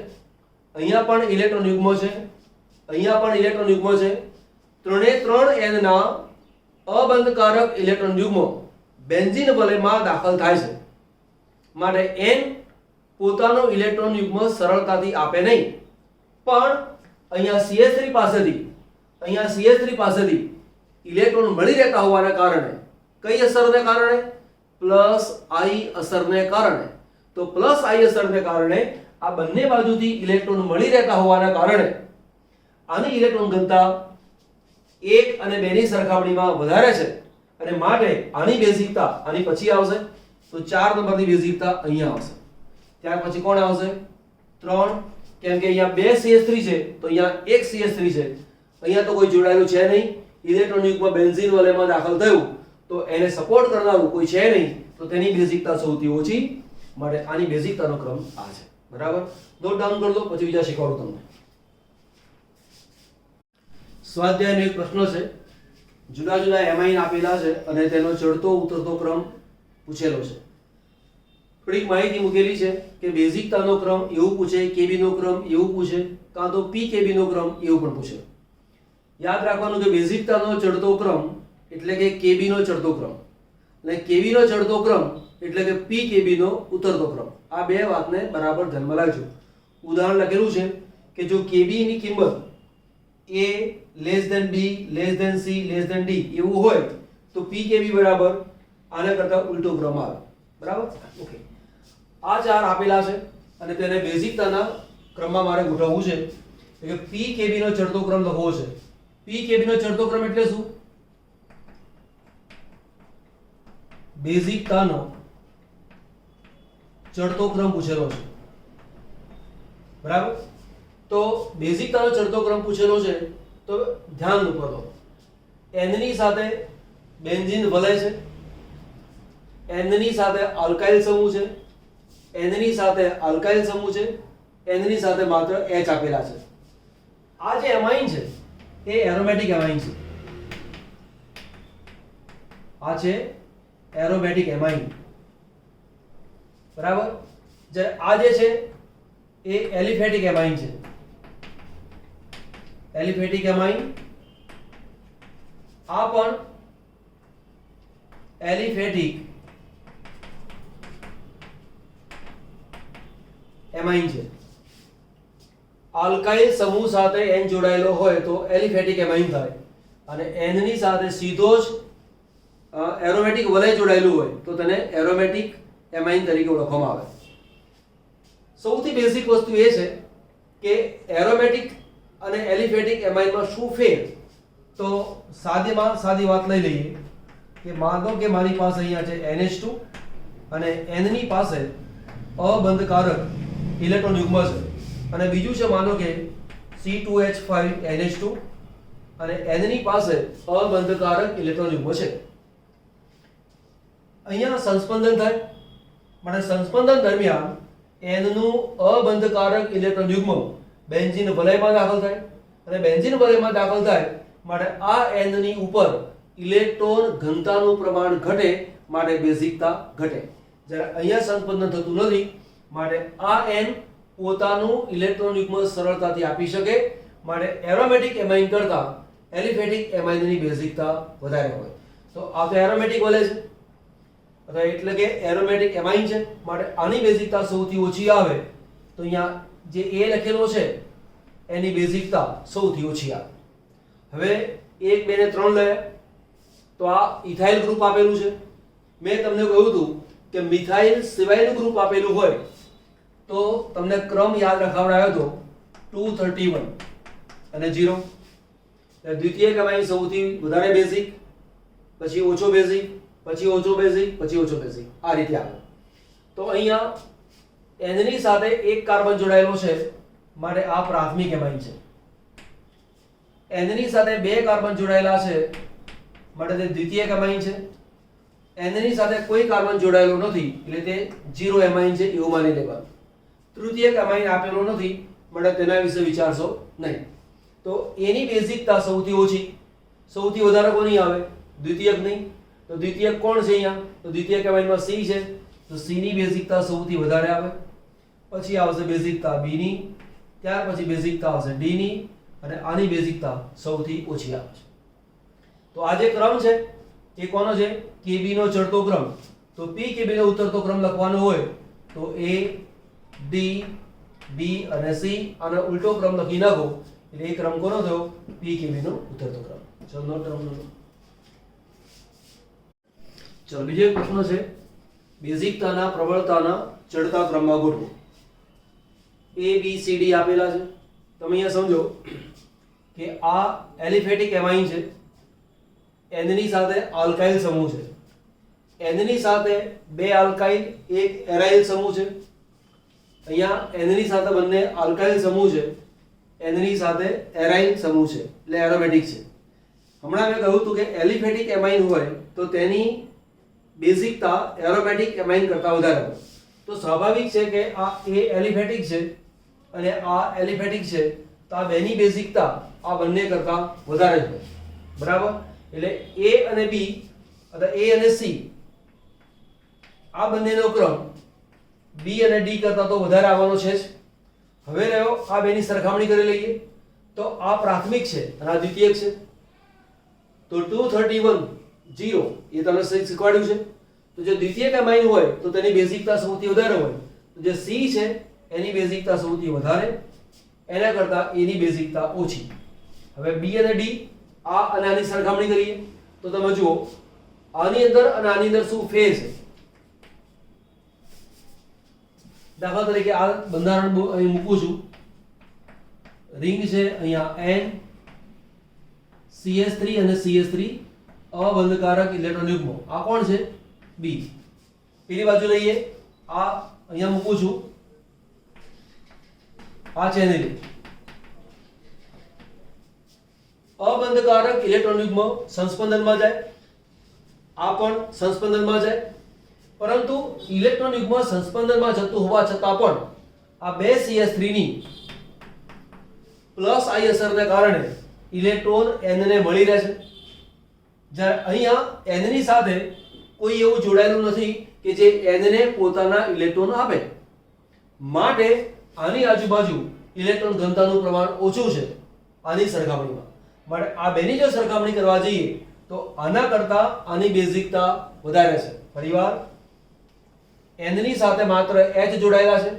અહીંયા પણ ઇલેક્ટ્રોન યુગ્મ છે, અહીંયા પણ ઇલેક્ટ્રોન યુગ્મ છે. ત્રણે ત્રણ n ના અબંધકારક ઇલેક્ટ્રોન યુગ્મ બેન્ઝીન વલયમાં દાખલ થાય છે. માટે n પોતાનો ઇલેક્ટ્રોન યુગ્મ સરળતાથી આપે નહીં, પણ અહીંયા CH3 પાસેથી ઇલેક્ટ્રોન મળી રહેતા હોવાના કારણે કઈ અસરને કારણે? +I અસરને કારણે. તો +I અસરને કારણે આ બંને બાજુથી ઇલેક્ટ્રોન મળી રહેતા હોવાના કારણે આની ઇલેક્ટ્રોન ઘનતા 1 અને 2 ની સરખામણીમાં વધારે છે અને માટે આની બેઝિકતા આની પછી આવશે. તો 4 નંબરની બેઝિકતા અહીંયા આવશે. ત્યાર પછી કોણ આવશે? 3, કેમ કે અહીંયા 2 CH3 છે તો અહીંયા 1 CH3 છે, અહીંયા તો કોઈ જોડાયેલું છે નહીં. ઇલેક્ટ્રોન યુગ્મ બેન્ઝીન વલયમાં દાખલ થયું તો એને સપોર્ટ કરનારું કોઈ છે નહીં, તો તેની બેઝિકતા સૌથી ઓછી. માટે આની બેઝિકતાનો ક્રમ આ છે. બરાબર? નોટ ડાઉન કરી દો, પછી બીજા શીખવાડું તમને. સ્વાધ્યાયનો એક પ્રશ્ન છે. જુદા જુદા એમાઇન આપેલા છે અને તેનો ચડતો ઉતરતો ક્રમ પૂછેલો છે. થોડીક માહિતી મૂકેલી છે કે બેઝિકતાનો ક્રમ એવું પૂછે, કેબી નો ક્રમ એવું પૂછે, કાં તો પીકેબી નો ક્રમ એવું પણ પૂછે. યાદ રાખવાનું કે બેઝિકતાનો ચડતો ક્રમ એટલે કે કેબી નો ચડતો ક્રમ અને કેબી નો ચડતો ક્રમ એટલે કે પીકેબી નો ઉતરતો ક્રમ. આ બે વાતને બરાબર ધ્યાનમાં રાખજો. ઉદાહરણ લખેલું છે કે જો કેબી ની કિંમત a b c d એવું હોય તો પીકેબી બરાબર આના કરતા ઉલટો ક્રમ આવે. બરાબર? ઓકે. આ ચાર આપેલા છે અને તેને બેઝિકતાના ક્રમમાં મારે ગોઠવવું છે એટલે પીકેબી નો ચડતો ક્રમ લખવો છે. પીકેબી નો ચડતો ક્રમ એટલે શું? બેઝિકતાનો ચડતો ક્રમ પૂછેલો છે. બરાબર? તો બેઝિકતાનો ચડતો ક્રમ પૂછેલો છે તો ધ્યાન કરો. n ની સાથે બેન્ઝીન વલય છે, n ની સાથે આલ્કાઇલ સમૂહ છે, n ની સાથે આલ્કાઇલ સમૂહ છે, n ની સાથે માત્ર H આપેલા છે. આ જે એમાઇન છે એ એરોમેટિક એમાઇન છે. આ છે એરોમેટિક એમાઇન. બરાબર? આ જે છે એ એલિફેટિક એમાઇન છે. Aliphatic amine. આ પણ એલિફેટિક એમાઇન છે. આલ્કાઇલ સમૂહ સાથે n જોડાયેલો હોય તો એલિફેટિક એમાઇન થાય અને n ની સાથે સીધો જ એરોમેટિક વલય જોડાયેલું હોય તો તેને એરોમેટિક એમાઇન તરીકે ઓળખવામાં આવે. સૌથી બેઝિક વસ્તુ એ છે કે એરોમેટિક અને એલિફેટિક એમાઇનમાં શું ફેર. તો સાદીમાં સાદી વાત લઈ લઈએ કે માનો કે મારી પાસે અહીંયા છે NH2 અને N ની પાસે અબંધકારક ઇલેક્ટ્રોન યુગ્મ છે અને બીજું છે માનો કે C2H5NH2 અને N ની પાસે અબંધકારક ઇલેક્ટ્રોન યુગ્મ છે. અહીંયા સંસ્પંદન થાય માટે સંસ્પંદન દરમિયાન N નું અબંધકારક ઇલેક્ટ્રોન યુગ્મ બેન્ઝીન વલયમાં દાખલ થાય અને બેન્ઝીન વલયમાં દાખલ થાય માટે આ N ની ઉપર ઇલેક્ટ્રોન ઘનતાનું પ્રમાણ ઘટે માટે બેઝિકતા ઘટે. જ્યારે અહીંયા સંસ્પંદન થતું નથી માટે આ N પોતાનું ઇલેક્ટ્રોન યુગ્મ સરળતાથી આપી શકે માટે એરોમેટિક એમાઇન કરતા એલિફેટિક એમાઇનની બેઝિકતા વધારે હોય. તો આ તો એરોમેટિક વલય છે અથવા એટલે કે એરોમેટિક એમાઇન છે માટે આની બેઝિકતા સૌથી ઓછી આવે. તો અહીંયા જે A લખેલો છે એની બેઝિકતા સૌથી ઓછી આવે. હવે 1 2 ને 3 લે તો આ ઇથાઇલ ગ્રુપ આપેલું છે. મેં તમને કહ્યું હતું કે મિથાઇલ સિવાયનું ગ્રુપ આપેલું હોય તો તમને ક્રમ યાદ રખાવડાયો હતો 231 અને 0. દ્વિતીયક એમાઇન સૌથી વધારે બેઝિક, પછી ઓછો બેઝિક, પછી ઓછો બેઝિક, પછી ઓછો બેઝિક, આ રીતે આવે. તો અહીંયા N ની સાથે એક કાર્બન જોડાયેલો છે માટે આ પ્રાથમિક એમાઇન છે. N ની સાથે બે કાર્બન જોડાયેલા છે માટે તે દ્વિતીયક એમાઇન છે. N ની સાથે કોઈ કાર્બન જોડાયેલો નથી એટલે તે 0 એમાઇન છે એવું માની લેવાનું. તૃતીયક એમાઇન આપેલો નથી માટે તેના વિશે વિચારશો નહીં. તો એની બેઝિકતા સૌથી ઓછી, સૌથી વધારે કોની આવે? દ્વિતીયક નહીં. તો દ્વિતીયક કોણ છે અહીંયા? તો દ્વિતીયક એમાઇનમાં C છે તો C ની બેઝિકતા સૌથી વધારે આવે. પછી આવશે બેઝિકતા B ની, ત્યાર પછી બેઝિકતા આવશે D ની અને આની બેઝિકતા સૌથી ઓછી આવે છે. તો આ જે ક્રમ છે એ કોનો છે? KB નો ચડતો ક્રમ. તો PKB નો ઉતરતો ક્રમ લખવાનો હોય તો A D B અને C આનો ઉલટો ક્રમ લખી નાખો એટલે એ ક્રમ કોનો થયો? PKB નો ઉતરતો ક્રમ. ચલો નોટ કરવાનો. ચલો બીજો એક પ્રશ્ન છે બેઝિકતાના પ્રબળતાના ચડતા ક્રમમાં ગોઠવો. A B C D આપેલા છે. તમે અહીંયા સમજો કે આ એલિફેટિક એમાઇન છે. N ની સાથે આલ્કાઇલ સમૂહ છે. N ની સાથે બે આલ્કાઇલ એક એરાઇલ સમૂહ છે. અહીંયા N ની સાથે બંને આલ્કાઇલ સમૂહ છે, N ની સાથે એરાઇલ સમૂહ છે એટલે એરોમેટિક છે. હમણાં મેં કહ્યું હતું કે એલિફેટિક એમાઇન હોય તો તેની બેઝિકતા એરોમેટિક એમાઇન કરતા વધારે હોય. તો સ્વાભાવિક છે કે આ A એલિફેટિક છે અને આ એલિફેટિક છે તો આ બેની બેઝિકતા આ બંને કરતા વધારે હોય. બરાબર? એટલે A અને B અથવા A અને C આ બંનેનો ક્રમ B અને D કરતા તો વધારે આવવાનો છે જ. હવે રહ્યો આ બેની સરખામણી કરી લઈએ તો આ પ્રાથમિક છે અને આ દ્વિતીયક છે. તો 231 0 એ તમને શીખવાડ્યું છે. તો જે દ્વિતીયક એમાઇન હોય તો તેની બેઝિકતા સૌથી વધારે હોય. તો જે C છે એની બેઝિકતા સૌથી વધારે, એના કરતા A ની બેઝિકતા ઓછી. હવે B અને D આ અને આની સરખામણી કરીએ તો તમે જુઓ આની અંદર અને આની અંદર શું ફેર છે. દાખલા તરીકે આ બંધારણ અહીં મૂકું છું. રિંગ છે અહીંયા N CH3 અને CH3 અબંધકારક ઇલેક્ટ્રોન યુગ્મ. આ કોણ છે? B. પેલી બાજુ લઈએ આ અહીંયા મૂકું છું. આ છે ને અબંધકારક ઇલેક્ટ્રોન યુગ્મ સંસ્પંદનમાં જાય, આ પણ સંસ્પંદનમાં જાય. પરંતુ ઇલેક્ટ્રોન યુગ્મ સંસ્પંદનમાં જતું હોવા છતાં પણ આ બે CH3 ની પ્લસ I અસરને કારણે ઇલેક્ટ્રોન N ને મળી રહે છે. જ્યારે અહીંયા N ની સાથે કોઈ એવું જોડાયેલું નથી કે જે N ને પોતાના ઇલેક્ટ્રોન આપે. માટે આની આજુબાજુ ઇલેક્ટ્રોન ઘનતાનું પ્રમાણ ઓછું છે આની સરખામણીમાં. માટે આ બેની જો સરખામણી કરવા જઈએ તો આના કરતા આની બેઝિકતા વધારે છે. ફરીવાર N ની સાથે માત્ર H જોડાયેલા છે.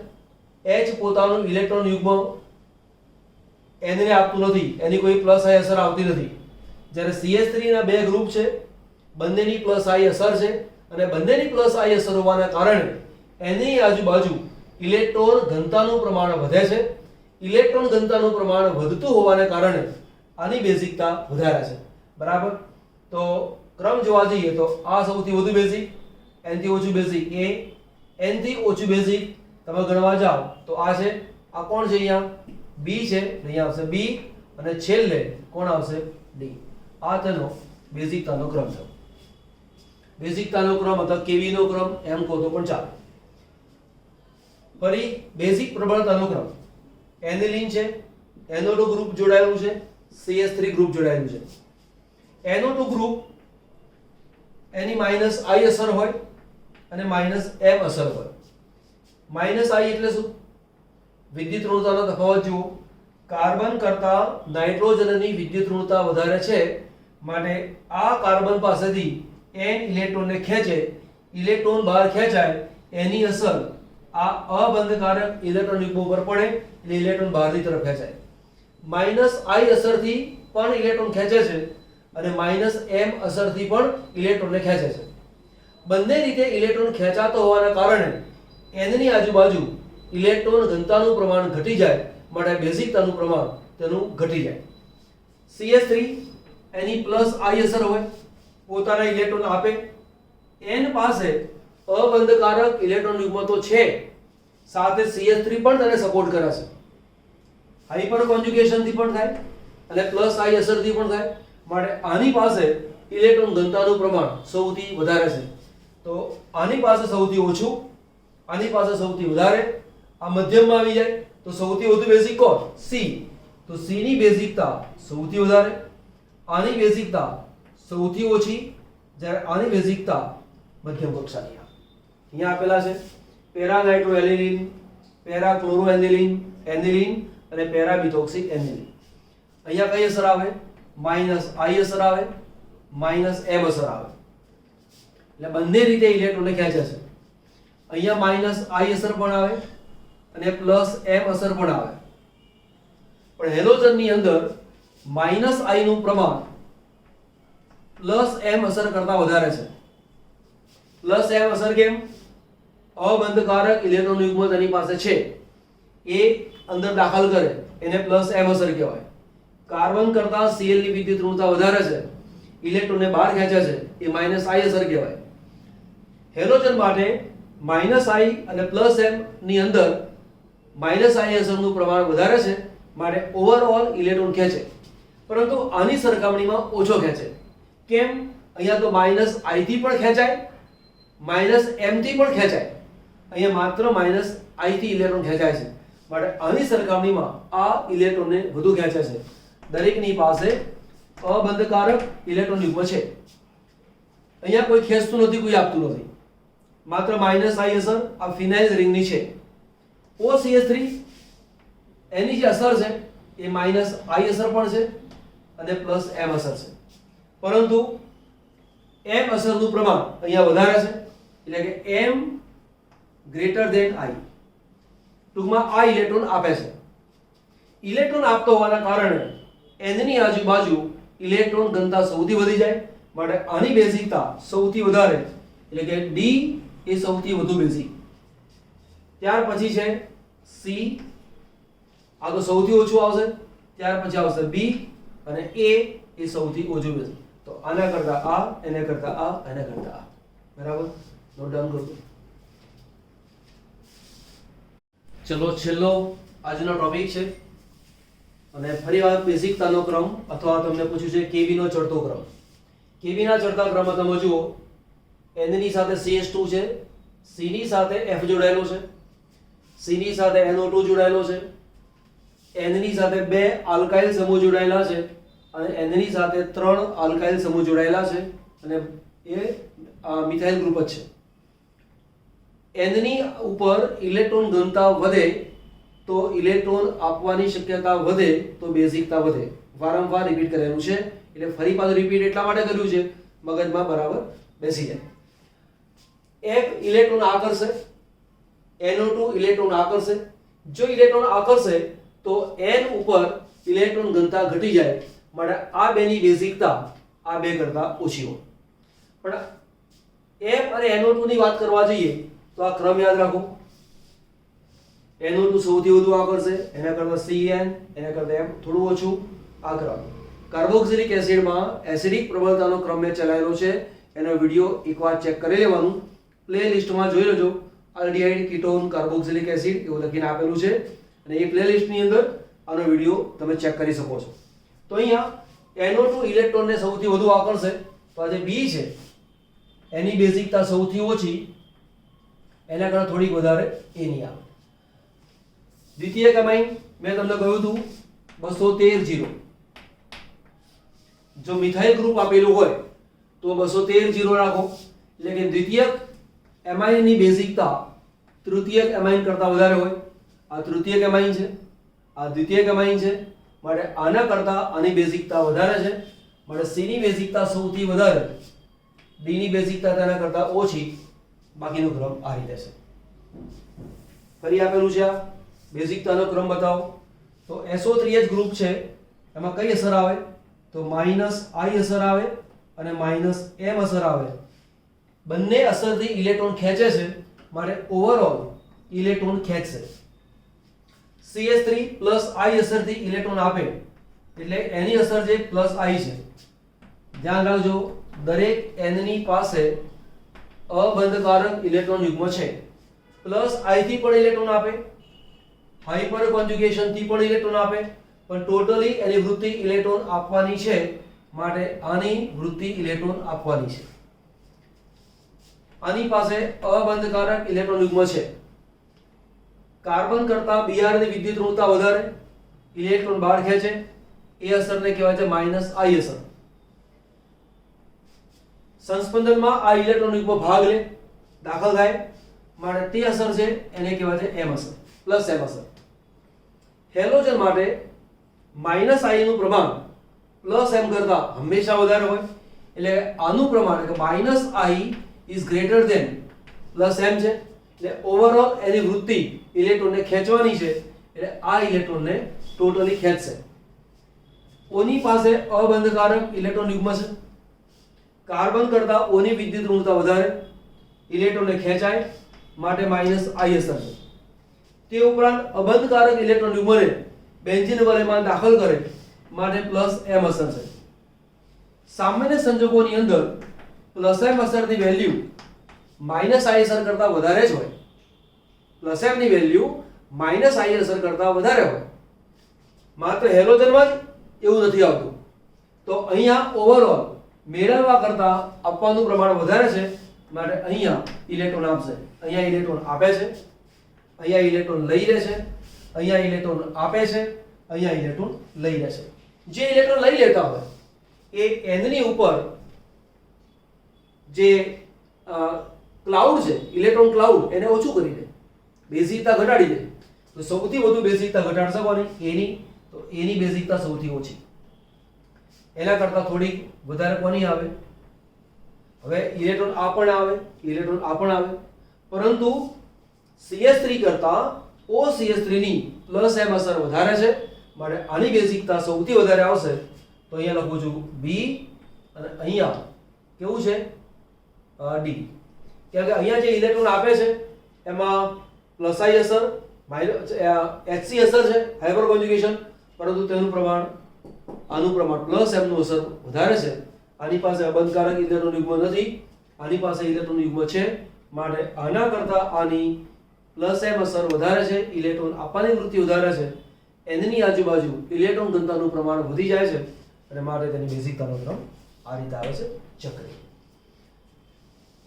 H પોતાનું ઇલેક્ટ્રોન યુગ્મ N ને આપતું નથી, એની કોઈ પ્લસ I અસર આવતી નથી. જ્યારે CH3 ના બે ગ્રુપ છે બંનેની પ્લસ આઈ અસર છે અને બંનેની પ્લસ આઈ અસર હોવાના કારણે એની આજુબાજુ ઇલેક્ટ્રોન ઘનતાનું પ્રમાણ વધે છે. ઇલેક્ટ્રોન ઘનતાનું પ્રમાણ વધતું હોવાને કારણે આની બેઝિકતા વધારે છે. બરાબર. તો ક્રમ જોવા જઈએ તો આ સૌથી વધુ બેઝિક, n થી ઓછું બેઝિક a, n થી ઓછું બેઝિક તમે ગણવા જાઓ તો આ છે, આ કોણ છે અહીંયા b છે, અહીંયા આવશે b અને છેલ્લે કોણ આવશે d. આ તેનો બેઝિકતાનો ક્રમ છે. બેઝિકતાનો ક્રમ અથવા કેવી નો ક્રમ એમ કહો તો પણ ચાલે. ફરી બેઝિક પ્રબળતાનો ક્રમ, એનિલિન છે, NO2 ગ્રુપ જોડાયેલું છે, CH3 ગ્રુપ જોડાયેલું છે. NO2 ગ્રુપ એની માઈનસ આઈ અસર હોય અને માઈનસ m અસર હોય. માઈનસ આઈ એટલે શું? વિદ્યુત ઋણતાનો તફાવત જુઓ. કાર્બન કરતા નાઇટ્રોજનની વિદ્યુત ઋણતા વધારે છે માટે આ કાર્બન પાસેથી n ઇલેક્ટ્રોનને ખેંચે, ઇલેક્ટ્રોન બહાર ખેંચાય એની અસર આ અબંધકારક ઇલેક્ટ્રોન યુગ્મ પર પડે એટલે ઇલેક્ટ્રોન બહારની તરફ ખેંચાય. માઈનસ આઈ અસરથી પણ ઇલેક્ટ્રોન ખેંચે છે અને માઈનસ m અસરથી પણ ઇલેક્ટ્રોનને ખેંચે છે. બંને રીતે ઇલેક્ટ્રોન ખેંચાતો હોવાના કારણે n ની આજુબાજુ ઇલેક્ટ્રોન ઘનતાનું પ્રમાણ ઘટી જાય માટે બેઝિકતાનું પ્રમાણ તેનું ઘટી જાય. CH3 એની પ્લસ આઈ અસર હોય, પોતાના ઇલેક્ટ્રોન આપે, n પાસે અબંધકારક ઇલેક્ટ્રોન યુગ્મ તો છે, સાથે CH3 પણ તેને સપોર્ટ કરે છે. હાઇપર કોન્જ્યુગેશન થી પણ થાય અને પ્લસ આઈ અસર થી પણ થાય માટે આની પાસે ઇલેક્ટ્રોન ઘનતાનું પ્રમાણ સૌથી વધારે છે. તો આની પાસે સૌથી ઓછું, આની પાસે સૌથી વધારે, આ મધ્યમમાં આવી જાય તો સૌથી વધુ બેઝિક કોણ? C. તો C ની બેઝિકતા સૌથી વધારે, આની બેઝિકતા સૌથી ઓછી, જ્યારે આની બેઝિકતા મધ્યમ કક્ષાની. અહીંયા આપેલા છે પેરા નાઇટ્રોએનિલિન, પેરા ક્લોરોએનિલિન, એનિલિન અને પેરા મિથોક્સી એનિલિન. અહીંયા કઈ અસર આવે? માઈનસ આઈ અસર આવે, માઈનસ m અસર આવે. એટલે બંને રીતે ઇલેક્ટ્રોનને ખેંચે છે. અહીંયા માઈનસ આઈ અસર પણ આવે અને પ્લસ m અસર પણ આવે. પણ હેલોજનની અંદર માઈનસ આઈ નું પ્રમાણ પ્લસ m અસર કરતા વધારે છે. પ્લસ m અસર કેમ? અબંધકારક ઇલેક્ટ્રોન યુગ્મ તેની પાસે છે, એ અંદર દાખલ કરે એને પ્લસ m અસર કહેવાય. કાર્બન કરતા Cl ની વિદ્યુત ઋણતા વધારે છે, ઇલેક્ટ્રોનને બહાર ખેંચે છે, એ માઈનસ આઈ અસર કહેવાય. હેલોજન માટે માઈનસ આઈ અને પ્લસ m ની અંદર માઈનસ આઈ અસરનું પ્રમાણ વધારે છે માટે ઓવરઓલ ઇલેક્ટ્રોન ખેંચે, પરંતુ આની સરખામણીમાં ઓછો ખેંચે. કેમ? અહીંયા તો માઈનસ આઈ થી પણ ખેંચાય, માઈનસ m થી પણ ખેંચાય, અહીંયા માત્ર માઈનસ આઈ થી ઇલેક્ટ્રોન ખેંચાય છે માટે આની સરખામણીમાં આ ઇલેક્ટ્રોનને વધુ ખેંચે છે. દરેકની પાસે અબંધકારક ઇલેક્ટ્રોન યુગ્મ છે. અહીંયા કોઈ ખેંચતું નથી, કોઈ આપતું નથી, માત્ર માઈનસ આઈ અસર આ ફિનાઇલ રિંગની છે. OCH3 એની જે અસર છે એ માઈનસ આઈ અસર પણ છે અને પ્લસ m અસર છે, પરંતુ m અસરનું પ્રમાણ અહીંયા વધારે છે એટલે કે m ગ્રેટર ધેન i. ટૂંકમાં આ ઇલેક્ટ્રોન આપે છે. ઇલેક્ટ્રોન આપતો હોવાના કારણે n ની આજુબાજુ ઇલેક્ટ્રોન ઘનતા સૌથી વધી જાય માટે આની બેઝિકતા સૌથી વધારે એટલે કે d એ સૌથી વધુ બેઝિક. ત્યાર પછી છે C, આ તો સૌથી ઓછું આવશે, ત્યાર પછી આવશે B અને A એ સૌથી ઓછું બેઝિક. તો આના કરતા આ, એને કરતા આ, એને કરતા આ. બરાબર? નોટ ડાઉન કરો. ચલો છેલ્લો આજનો ટોપિક છે અને ફરી વાર બેઝિકતાનો ક્રમ અથવા તમને પૂછ્યું છે કેવી નો ચડતો ક્રમ. કેવી ના ચડતા ક્રમમાં તમે જુઓ n ની સાથે CH2 છે, C ની સાથે F જોડાયેલો છે, C ની સાથે NO2 જોડાયેલો છે, n ની સાથે 2 આલ્કાઇલ સમૂહ જોડાયેલા છે અને n ની સાથે 3 આલ્કાઇલ સમૂહ જોડાયેલા છે અને એ મિથાઇલ ગ્રુપ જ છે. n ની ઉપર ઇલેક્ટ્રોન ઘનતા વધે તો ઇલેક્ટ્રોન આપવાની શક્યતા વધે તો બેઝિકતા વધે. વારંવાર રિપીટ કરેલું છે એટલે ફરી પાછું રિપીટ એટલા માટે કર્યું છે મગજમાં બરાબર બેસી જાય. એક ઇલેક્ટ્રોન આકર્ષે, NO2 ઇલેક્ટ્રોન આકર્ષે. જો ઇલેક્ટ્રોન આકર્ષે તો n ઉપર ઇલેક્ટ્રોન ઘનતા ઘટી જાય માટે આ બેની બેઝિકતા આ બે કરતા ઓછી હોય. પણ F અને NO2 ની વાત કરવા જઈએ તો આ ક્રમ યાદ રાખો. NO2 સૌથી વધુ આગળ છે, એના કરતા CN, એના કરતા M થોડું ઓછું. આ ક્રમ કાર્બોક્સિલિક એસિડમાં એસિડિક પ્રબળતાનો ક્રમ મેં ચલાવેલો છે, એનો વિડિયો એકવાર ચેક કરી લેવાનું. પ્લેલિસ્ટમાં જોઈ લેજો, આલ્ડિહાઇડ, કીટોન, કાર્બોક્સિલિક એસિડ એવું લખીને આપેલું છે અને એ પ્લેલિસ્ટની અંદર આનો વિડિયો તમે ચેક કરી શકો છો. તો અહીંયા NO2 ઇલેક્ટ્રોનને સૌથી વધુ આકર્ષે તો આ જે B છે એની બેઝિકતા સૌથી ઓછી, એના કરતાં થોડીક વધારે એની આવે. દ્વિતીયક એમાઇન મેં તમને કહ્યું હતું 213 0. જો મિથાઇલ ગ્રુપ આપેલું હોય તો 213 0 રાખો, એટલે કે દ્વિતીયક એમાઇનની બેઝિકતા તૃતીયક એમાઇન કરતાં વધારે હોય. આ તૃતીયક એમાઇન છે, આ દ્વિતીયક એમાઇન છે, માટે આના કરતાં આની બેઝિકતા વધારે છે, માટે C ની બેઝિકતા સૌથી વધારે, D ની બેઝિકતા તેના કરતાં ઓછી. બાકીનો ક્રમ આ રીતે છે. ફરી આપેલું છે આ બેઝિકતાનો ક્રમ બતાવો. તો SO3H ગ્રુપ છે એમાં કઈ અસર આવે તો -I અસર આવે અને -M અસર આવે. બંને અસરથી ઇલેક્ટ્રોન ખેંચે છે, માટે ઓવરઓલ ઇલેક્ટ્રોન ખેંચશે. CH3 I અસરથી ઇલેક્ટ્રોન આપે એટલે એની અસર જે I છે. ધ્યાન રાખજો, દરેક N ની પાસે અબંધકારક ઇલેક્ટ્રોન યુગ્મ છે. I થી પણ ઇલેક્ટ્રોન આપે, હાઇપર કોન્જ્યુગેશન થી પણ ઇલેક્ટ્રોન આપે, પણ ટોટલી એની વૃત્તિ ઇલેક્ટ્રોન આપવાની છે, માટે આની વૃત્તિ ઇલેક્ટ્રોન આપવાની છે. આની પાસે અબંધકારક ઇલેક્ટ્રોન યુગ્મ છે. કાર્બન કરતા Br ની વિદ્યુત ઋણતા વધારે, ઇલેક્ટ્રોન બહાર ખેંચે, એ અસરને કહેવાય છે -I અસર. સંસ્પંદનમાં આ ઇલેક્ટ્રોન યુગ્મ ભાગ લે, દાખલ થાય, માટે તે અસર છે એને કહેવાય છે M અસર, +M અસર. હેલોજન માટે -I નું પ્રમાણ +M કરતા હંમેશા વધારે હોય, એટલે આનું પ્રમાણ કે -I is greater than +M છે, એટલે ઓવરઓલ એની વૃત્તિ ઇલેક્ટ્રોનને ખેંચવાની છે, એટલે આ ઇલેક્ટ્રોનને ટોટલી ખેંચશે. ઓની પાસે અબંધકારક ઇલેક્ટ્રોન યુગ્મ છે. કાર્બન કરતા ઓની વિદ્યુત ઋણતા વધારે, ઇલેક્ટ્રોનને ખેંચાય, માટે -I અસર છે. તે ઉપરાંત અબંધકારક ઇલેક્ટ્રોન યુગ્મને બેન્ઝીન વલયમાં દાખલ કરે, માટે +M અસર છે. સામાન્ય સંજોગોની અંદર +M અસરની વેલ્યુ -I અસર કરતા વધારે જ હોય. +M ની વેલ્યુ -I અસર કરતા વધારે હોય. માત્ર હેલોજનમાં જ એવું નથી આવતું. તો અહીંયા ઓવરઓલ મેળવવા કરતા આપવાનું પ્રમાણ વધારે છે, માટે અહીંયા ઇલેક્ટ્રોન આપશે. અહીંયા ઇલેક્ટ્રોન આપે છે, અહીંયા ઇલેક્ટ્રોન લઈ લે છે, અહીંયા ઇલેક્ટ્રોન આપે છે, અહીંયા ઇલેક્ટ્રોન લઈ લે છે. જે ઇલેક્ટ્રોન લઈ લેતા હોય એ N ની ઉપર જે ક્લાઉડ છે, ઇલેક્ટ્રોન ક્લાઉડ, એને ઓછું કરી દે, બેઝિકતા ઘટાડી દે. તો સૌથી વધુ બેઝિકતા ઘટાડશે કોની? એની. તો એની બેઝિકતા સૌથી ઓછી, એના કરતા થોડી વધારે કોની આવે? હવે ઇલેક્ટ્રોન આ પણ આવે, ઇલેક્ટ્રોન આ પણ આવે, પરંતુ CH3 કરતા OCH3 ની +M અસર વધારે છે, માટે આની બેઝિકતા સૌથી વધારે આવશે. તો અહીંયા લખું છું B અને અહીંયા કેવું છે D. કેમ કે અહીંયા જે ઇલેક્ટ્રોન આપે છે એમાં +I અસર, HC અસર છે, હાઇપર કોન્જ્યુગેશન, પરંતુ તેનું પ્રમાણ, આનું પ્રમાણ +M નું અસર વધારે છે. આની પાસે અબંધકારક ઇલેક્ટ્રોન યુગ્મ નથી, આની પાસે ઇલેક્ટ્રોન યુગ્મ છે, માટે આના કરતા આની +M અસર વધારે છે, ઇલેક્ટ્રોન આપવાની વૃત્તિ વધારે છે. એની આજુબાજુ ઇલેક્ટ્રોન ઘનતાનું પ્રમાણ વધી જાય છે, અને માટે તેની બેઝિકતાનો ક્રમ આ રીતે આવે છે, ચક્રીય.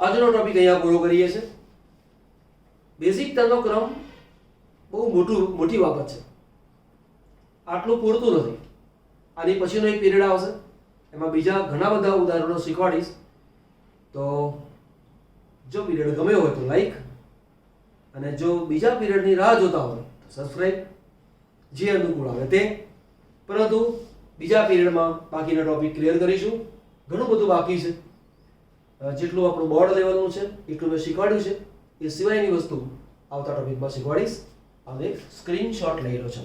આજનો ટોપિક અહીંયા પૂરો કરીએ છીએ. બેઝિકતાનો ક્રમ બહુ મોટી બાબત છે, આટલું પૂરતું નથી. આની પછીનો એક પીરિયડ આવશે, એમાં બીજા ઘણા બધા ઉદાહરણો શીખવાડીશ. તો જો પીરિયડ ગમે હોય તો લાઈક, અને જો બીજા પીરિયડની રાહ જોતા હોય તો સબસ્ક્રાઇબ, જે અનુકૂળ આવે તે. પરંતુ બીજા પીરિયડમાં બાકીના ટોપિક ક્લિયર કરીશું. ઘણું બધું બાકી છે, જેટલું આપણું બોર્ડ લેવલનું છે એટલું મેં શીખવાડ્યું છે. એ સિવાયની વસ્તુ આવતા ટોપિકમાં શીખવાડીશ. હવે એક સ્ક્રીનશોટ લઈ લો છો.